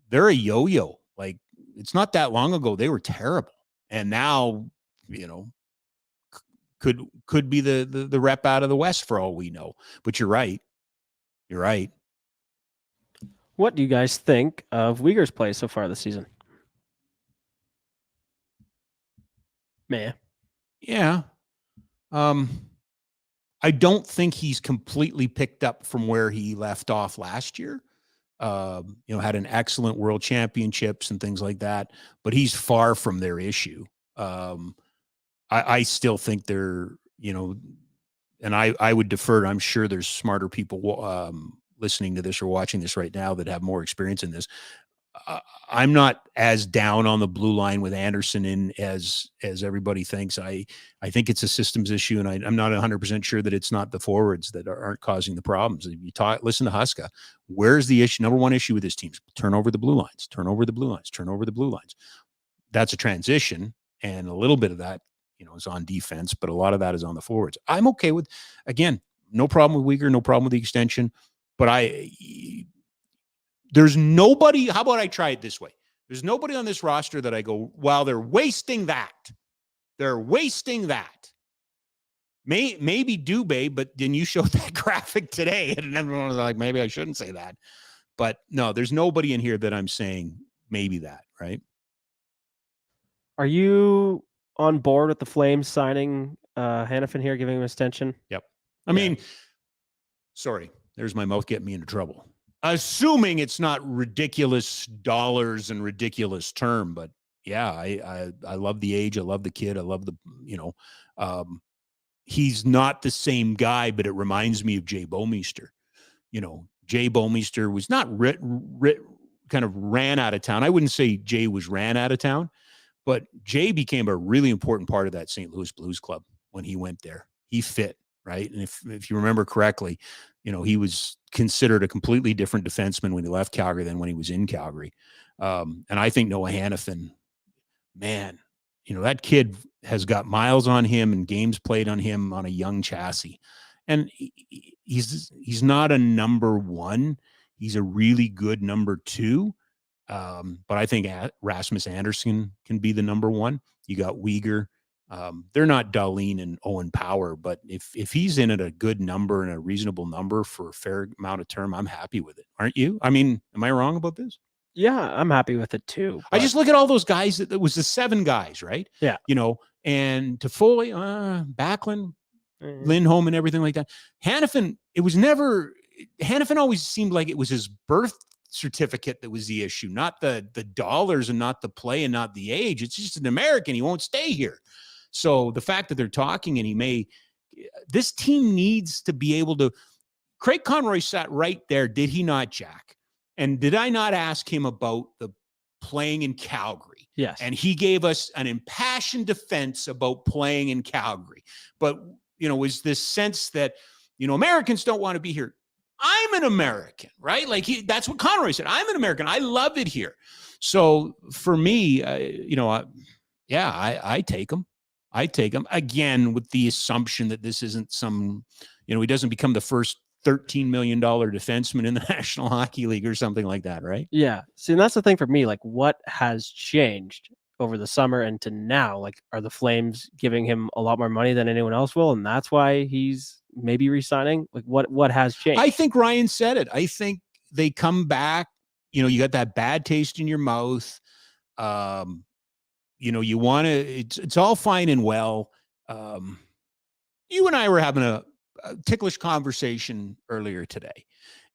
they're a yo-yo. Like, it's not that long ago they were terrible, and now, could be the rep out of the West for all we know. But you're right. You're right. What do you guys think of Uyghur's play so far this season? Man. Yeah. I don't think he's completely picked up from where he left off last year. Had an excellent world championships and things like that, but he's far from their issue. I still think they're, and I would defer. I'm sure there's smarter people listening to this or watching this right now that have more experience in this. I'm not as down on the blue line with Anderson in as everybody thinks. I think it's a systems issue, and I'm not 100% sure that it's not the forwards that aren't causing the problems. If you listen to Huska, where's the issue? Number one issue with this team: turn over the blue lines, turn over the blue lines, turn over the blue lines. That's a transition, and a little bit of that, is on defense, but a lot of that is on the forwards. I'm okay with, again, no problem with Uyghur, no problem with the extension, but there's nobody. How about I try it this way? There's nobody on this roster that I go, well, they're wasting that. They're wasting that. Maybe Dubé, but then you showed that graphic today, and everyone was like, maybe I shouldn't say that. But no, there's nobody in here that I'm saying maybe that, right? Are you on board with the Flames signing Hanifin here, giving him extension? Yep. I mean, sorry, there's my mouth getting me into trouble. Assuming it's not ridiculous dollars and ridiculous term, but yeah, I love the age. I love the kid. I love the, he's not the same guy, but it reminds me of Jay Bouwmeester. Jay Bouwmeester was not kind of ran out of town. I wouldn't say Jay was ran out of town, but Jay became a really important part of that St. Louis Blues club when he went there. He fit, right? And if you remember correctly, he was considered a completely different defenseman when he left Calgary than when he was in Calgary. And I think Noah Hanifin, man, that kid has got miles on him and games played on him on a young chassis. And he's not a number one. He's a really good number two. But I think Rasmus Andersson can be the number one. You got Uyghur. They're not Dahlin and Owen Power, but if he's in at a good number and a reasonable number for a fair amount of term, I'm happy with it. Aren't you? I mean, am I wrong about this? Yeah, I'm happy with it too. I just look at all those guys. That was the 7 guys, right? Yeah. And Toffoli, Backlund, Lindholm, and everything like that. Hanifin, Hanifin always seemed like it was his birth certificate that was the issue, not the dollars and not the play and not the age. It's just an American. He won't stay here. So the fact that they're talking and this team needs to be able to, Craig Conroy sat right there. Did he not, Jack? And did I not ask him about the playing in Calgary? Yes. And he gave us an impassioned defense about playing in Calgary. But, is this sense that, Americans don't want to be here. I'm an American, right? Like that's what Conroy said. I'm an American. I love it here. So for me, I take them. I take him again with the assumption that this isn't some, he doesn't become the first $13 million defenseman in the National Hockey League or something like that, right? Yeah. See, and that's the thing for me. Like, what has changed over the summer and to now? Like, are the Flames giving him a lot more money than anyone else will, and that's why he's maybe re-signing? Like, what has changed? I think Ryan said it. I think they come back. You got that bad taste in your mouth. You want to. It's all fine and well. You and I were having a ticklish conversation earlier today,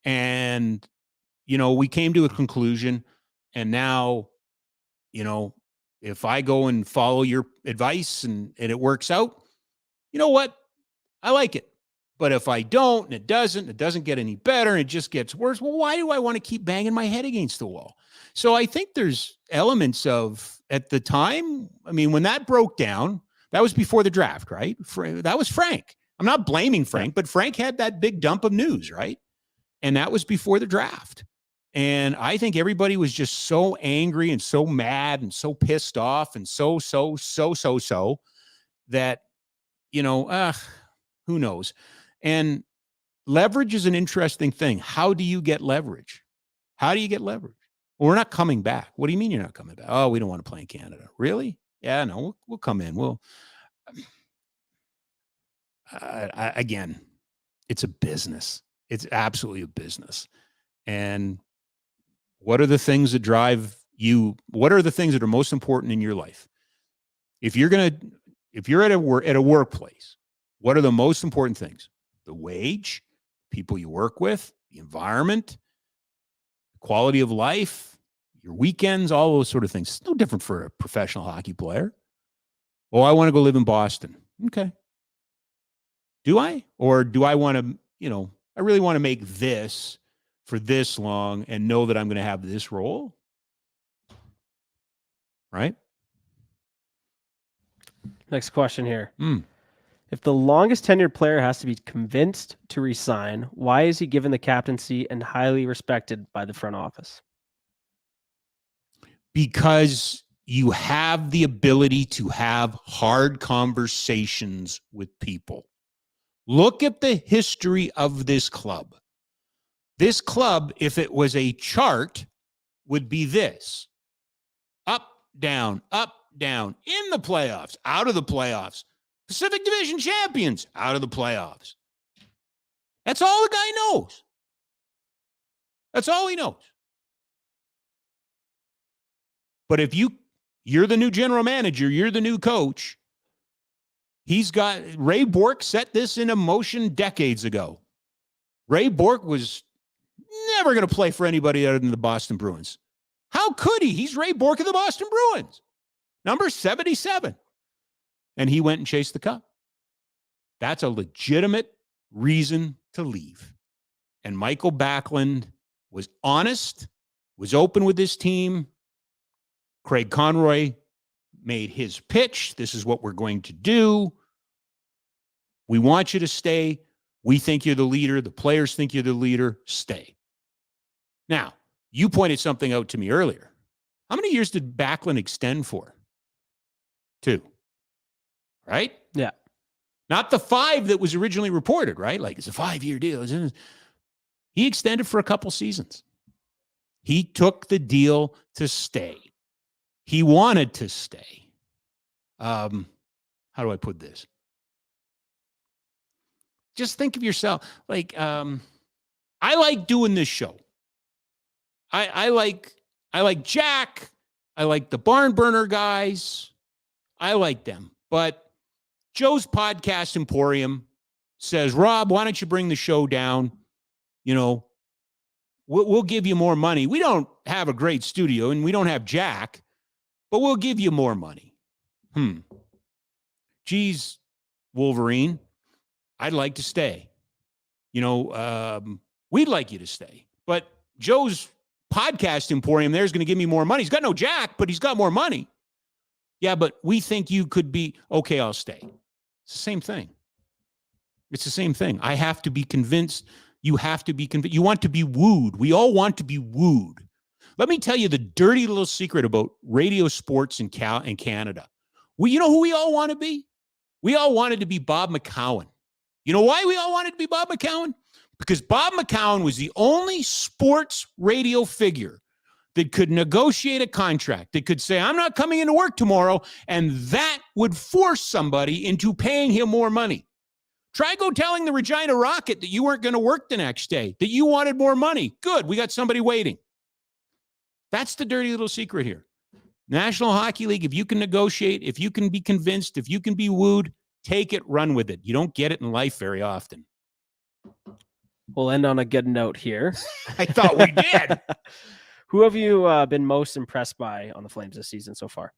and we came to a conclusion. And now, if I go and follow your advice and it works out, you know what? I like it. But if I don't, and it doesn't get any better, and it just gets worse, well, why do I want to keep banging my head against the wall? So I think there's elements of, at the time, I mean, when that broke down, that was before the draft, right? That was Frank. I'm not blaming Frank, but Frank had that big dump of news, right? And that was before the draft. And I think everybody was just so angry and so mad and so pissed off and so that, who knows? And leverage is an interesting thing. How do you get leverage? Well, we're not coming back. What do you mean you're not coming back? Oh, we don't want to play in Canada. Really? Yeah, no, we'll come in. Again, it's a business. It's absolutely a business. And what are the things that drive you? What are the things that are most important in your life? If you're at a workplace, what are the most important things? The wage, people you work with, the environment, quality of life, your weekends, all those sort of things. It's no different for a professional hockey player. Oh, I want to go live in Boston. Okay. Do I? Or do I want to, I really want to make this for this long and know that I'm going to have this role? Right? Next question here. If the longest tenured player has to be convinced to resign, why is he given the captaincy and highly respected by the front office? Because you have the ability to have hard conversations with people. Look at the history of this club. This club, if it was a chart, would be this. Up, down, in the playoffs, out of the playoffs. Pacific Division champions, out of the playoffs. That's all the guy knows. That's all he knows. But if you're the new general manager, you're the new coach, Ray Bourque set this into motion decades ago. Ray Bourque was never going to play for anybody other than the Boston Bruins. How could he? He's Ray Bourque of the Boston Bruins, number 77. And he went and chased the cup. That's a legitimate reason to leave. And Michael Backlund was honest, was open with his team. Craig Conroy made his pitch. This is what we're going to do. We want you to stay. We think you're the leader. The players think you're the leader. Stay. Now, you pointed something out to me earlier. How many years did Backlund extend for? 2. Right? Yeah. Not the 5 that was originally reported, right? Like it's a 5-year deal. He extended for a couple seasons. He took the deal to stay. He wanted to stay. How do I put this? Just think of yourself. Like, I like doing this show. I like Jack. I like the Barn Burner guys. I like them. But Joe's Podcast Emporium says, Rob, why don't you bring the show down? We'll give you more money. We don't have a great studio and we don't have Jack, but we'll give you more money. Geez, Wolverine, I'd like to stay. We'd like you to stay. But Joe's Podcast Emporium there's going to give me more money. He's got no Jack, but he's got more money. Yeah, but we think you could be, okay, I'll stay. It's the same thing. It's the same thing. I have to be convinced. You have to be convinced. You want to be wooed. We all want to be wooed. Let me tell you the dirty little secret about radio sports in Canada. You know who we all want to be? We all wanted to be Bob McCown. You know why we all wanted to be Bob McCown? Because Bob McCown was the only sports radio figure that could negotiate a contract, that could say, I'm not coming into work tomorrow, and that would force somebody into paying him more money. Try go telling the Regina Rocket that you weren't going to work the next day, that you wanted more money. Good, we got somebody waiting. That's the dirty little secret here. National Hockey League, if you can negotiate, if you can be convinced, if you can be wooed, take it, run with it. You don't get it in life very often. We'll end on a good note here. I thought we did. Who have you been most impressed by on the Flames this season so far?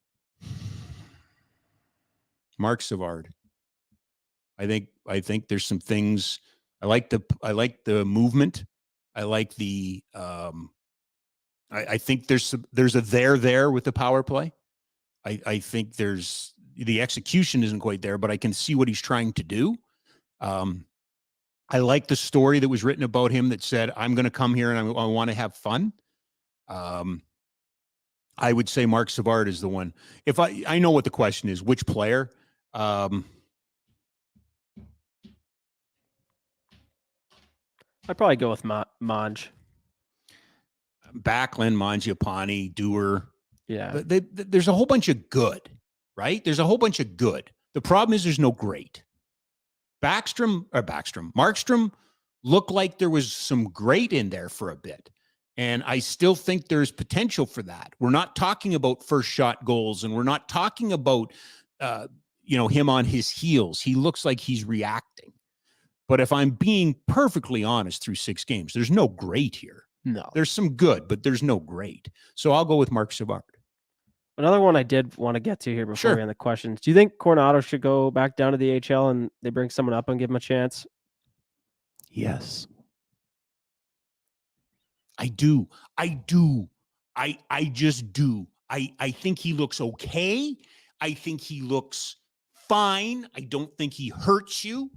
Mark Savard. I think there's some things. I like the movement. I like the I think there's a there with the power play. I think there's the execution isn't quite there, but I can see what he's trying to do. I like the story that was written about him that said, I'm going to come here and I want to have fun. I would say Mark Savard is the one. If I know what the question is, which player? I'd probably go with Monge. Backlund, Mangiapane, Dewar. Yeah. There's a whole bunch of good, right? There's a whole bunch of good. The problem is there's no great. Markstrom looked like there was some great in there for a bit. And I still think there's potential for that. We're not talking about first shot goals, and we're not talking about, him on his heels. He looks like he's reacting. But if I'm being perfectly honest through 6 games, there's no great here. No. There's some good, but there's no great. So I'll go with Mark Savard. Another one I did want to get to here before we end the questions. Do you think Coronado should go back down to the AHL and they bring someone up and give him a chance? Yes. I do. I just do. I think he looks okay. I think he looks fine. I don't think he hurts you.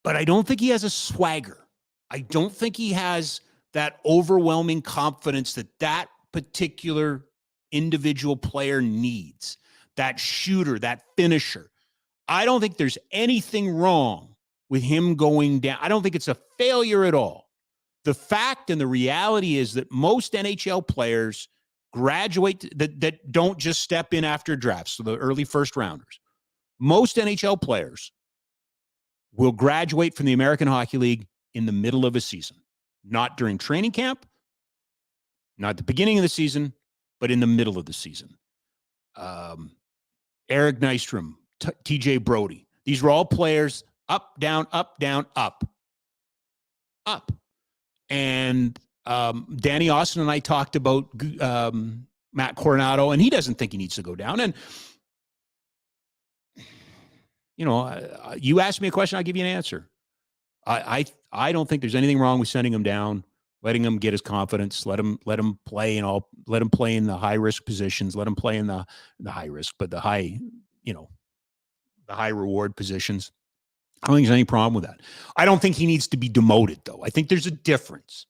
But I don't think he has a swagger. I don't think he has that overwhelming confidence that particular individual player needs. That shooter, that finisher. I don't think there's anything wrong with him going down. I don't think it's a failure at all. The fact and the reality is that most NHL players graduate that don't just step in after drafts, so the early first rounders. Most NHL players will graduate from the American Hockey League in the middle of a season, not during training camp, not at the beginning of the season, but in the middle of the season. Eric Nystrom, TJ Brody. These were all players up, down, up, down, up. And Danny Austin and I talked about Matt Coronado, and he doesn't think he needs to go down. And, you ask me a question, I'll give you an answer. I don't think there's anything wrong with sending him down, letting him get his confidence, let him play let him play in the high risk positions, let him play in the high risk, but the high reward positions. I don't think there's any problem with that. I don't think he needs to be demoted, though. I think there's a difference.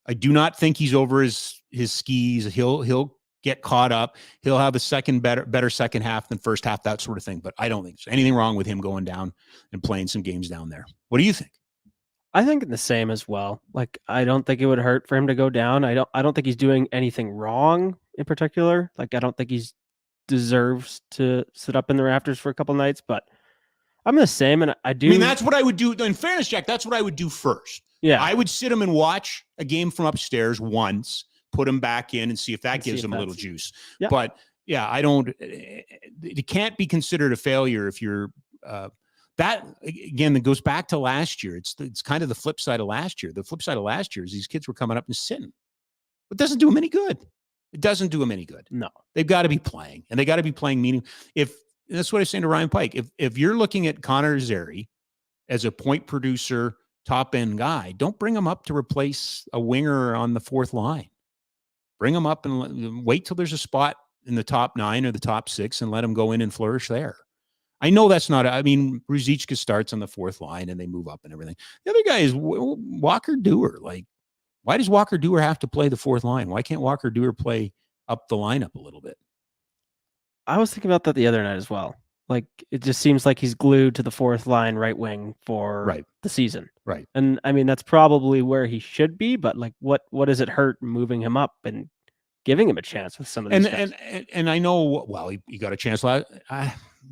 I do not think he's over his skis. He'll get caught up. He'll have a better second half than first half, that sort of thing. But I don't think there's anything wrong with him going down and playing some games down there. What do you think? I think the same as well. Like, I don't think it would hurt for him to go down. I don't think he's doing anything wrong in particular. Like, I don't think he deserves to sit up in the rafters for a couple nights, but I'm the same. And I do. I mean, that's what I would do. In fairness, Jack, that's what I would do first. Yeah. I would sit him and watch a game from upstairs once, put him back in and see if that gives him a little juice. Yeah. But yeah, it can't be considered a failure if you're, that again, that goes back to last year. It's kind of the flip side of last year. The flip side of last year is these kids were coming up and sitting. It doesn't do them any good. It doesn't do them any good. No, they've got to be playing, and they got to be playing meaning. That's what I was saying to Ryan Pike. If you're looking at Connor Zary as a point producer, top end guy, don't bring him up to replace a winger on the fourth line. Bring him up and wait till there's a spot in the top 9 or the top 6 and let him go in and flourish there. I know that's not, Ruzicka starts on the fourth line and they move up and everything. The other guy is Walker Dewar. Like, why does Walker Dewar have to play the fourth line? Why can't Walker Dewar play up the lineup a little bit? I was thinking about that the other night as well. Like, it just seems like he's glued to the fourth line right wing for the season. Right. And I mean, that's probably where he should be, but like, what does it hurt moving him up and giving him a chance with some of these guys? And I know, well, he got a chance last.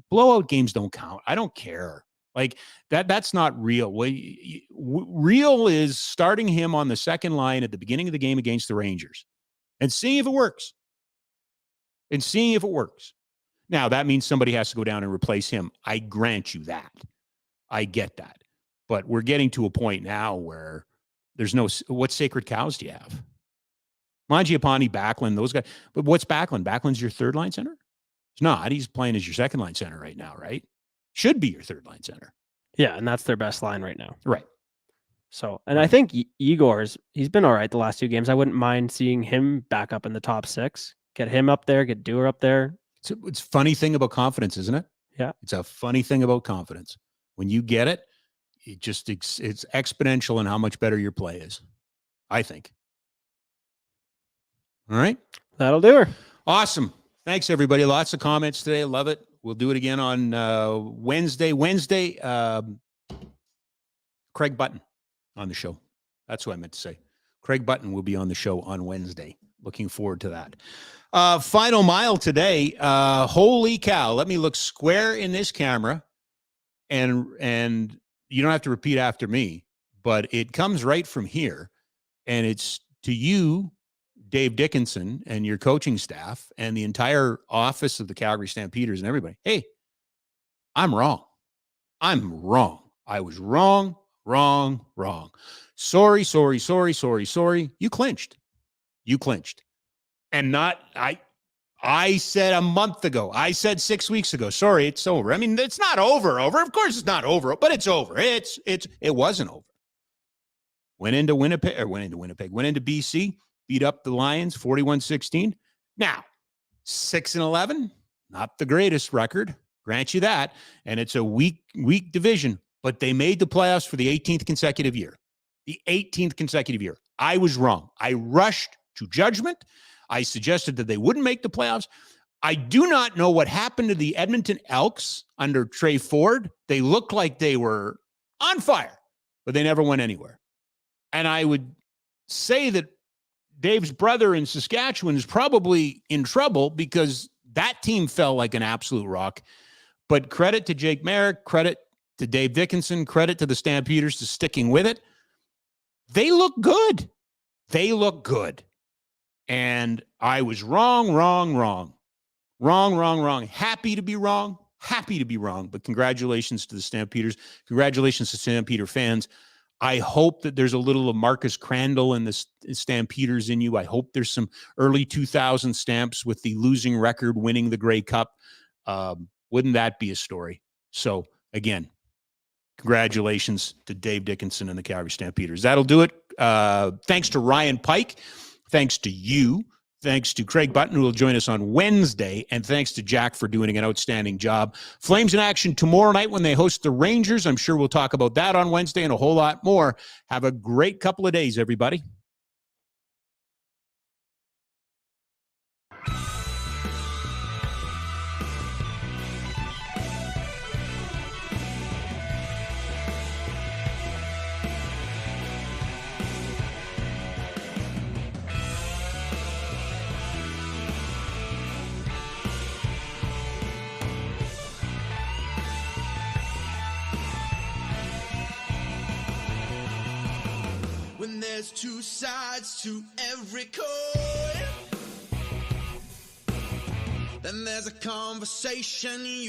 Blowout games don't count. I don't care. Like that's not real. Real is starting him on the second line at the beginning of the game against the Rangers and seeing if it works. Now, that means somebody has to go down and replace him. I grant you that. I get that. But we're getting to a point now where there's no, what sacred cows do you have? Mangiapane, Backlund, those guys. But what's Backlund? Backlund's your third line center? It's not. He's playing as your second line center right now, right? Should be your third line center. Yeah, and that's their best line right now. Right. So, and I think Igor's, he's been all right the last 2 games. I wouldn't mind seeing him back up in the top 6. Get him up there, get Dewar up there. It's a funny thing about confidence, isn't it? Yeah. It's a funny thing about confidence. When you get it, it's exponential in how much better your play is, I think. All right. That'll do her. Awesome. Thanks, everybody. Lots of comments today. Love it. We'll do it again on Wednesday. Craig Button on the show. That's what I meant to say. Craig Button will be on the show on Wednesday. Looking forward to that. Final mile today. Holy cow. Let me look square in this camera. And you don't have to repeat after me, but it comes right from here. And it's to you, Dave Dickinson, and your coaching staff and the entire office of the Calgary Stampeders and everybody. Hey, I'm wrong. I was wrong. Sorry. You clinched. And I said a month ago, I said 6 weeks ago, sorry, it's over. I mean, it's not over. Of course it's not over, but it's over. It wasn't over. Went into BC, beat up the Lions 41-16. Now, 6-11, not the greatest record, grant you that. And it's a weak division, but they made the playoffs for the 18th consecutive year. I was wrong. I rushed to judgment. I suggested that they wouldn't make the playoffs. I do not know what happened to the Edmonton Elks under Trey Ford. They looked like they were on fire, but they never went anywhere. And I would say that Dave's brother in Saskatchewan is probably in trouble because that team fell like an absolute rock. But credit to Jake Merrick, credit to Dave Dickinson, credit to the Stampeders for sticking with it. They look good. And I was wrong. Happy to be wrong. But congratulations to the Stampeders. Congratulations to Stampeder fans. I hope that there's a little of Marcus Crandall and the Stampeders in you. I hope there's some early 2000 Stamps with the losing record winning the Grey Cup. Wouldn't that be a story? So, again, congratulations to Dave Dickinson and the Calgary Stampeders. That'll do it. Thanks to Ryan Pike. Thanks to you. Thanks to Craig Button, who will join us on Wednesday. And thanks to Jack for doing an outstanding job. Flames in action tomorrow night when they host the Rangers. I'm sure we'll talk about that on Wednesday and a whole lot more. Have a great couple of days, everybody. When there's 2 sides to every coin, then there's a conversation you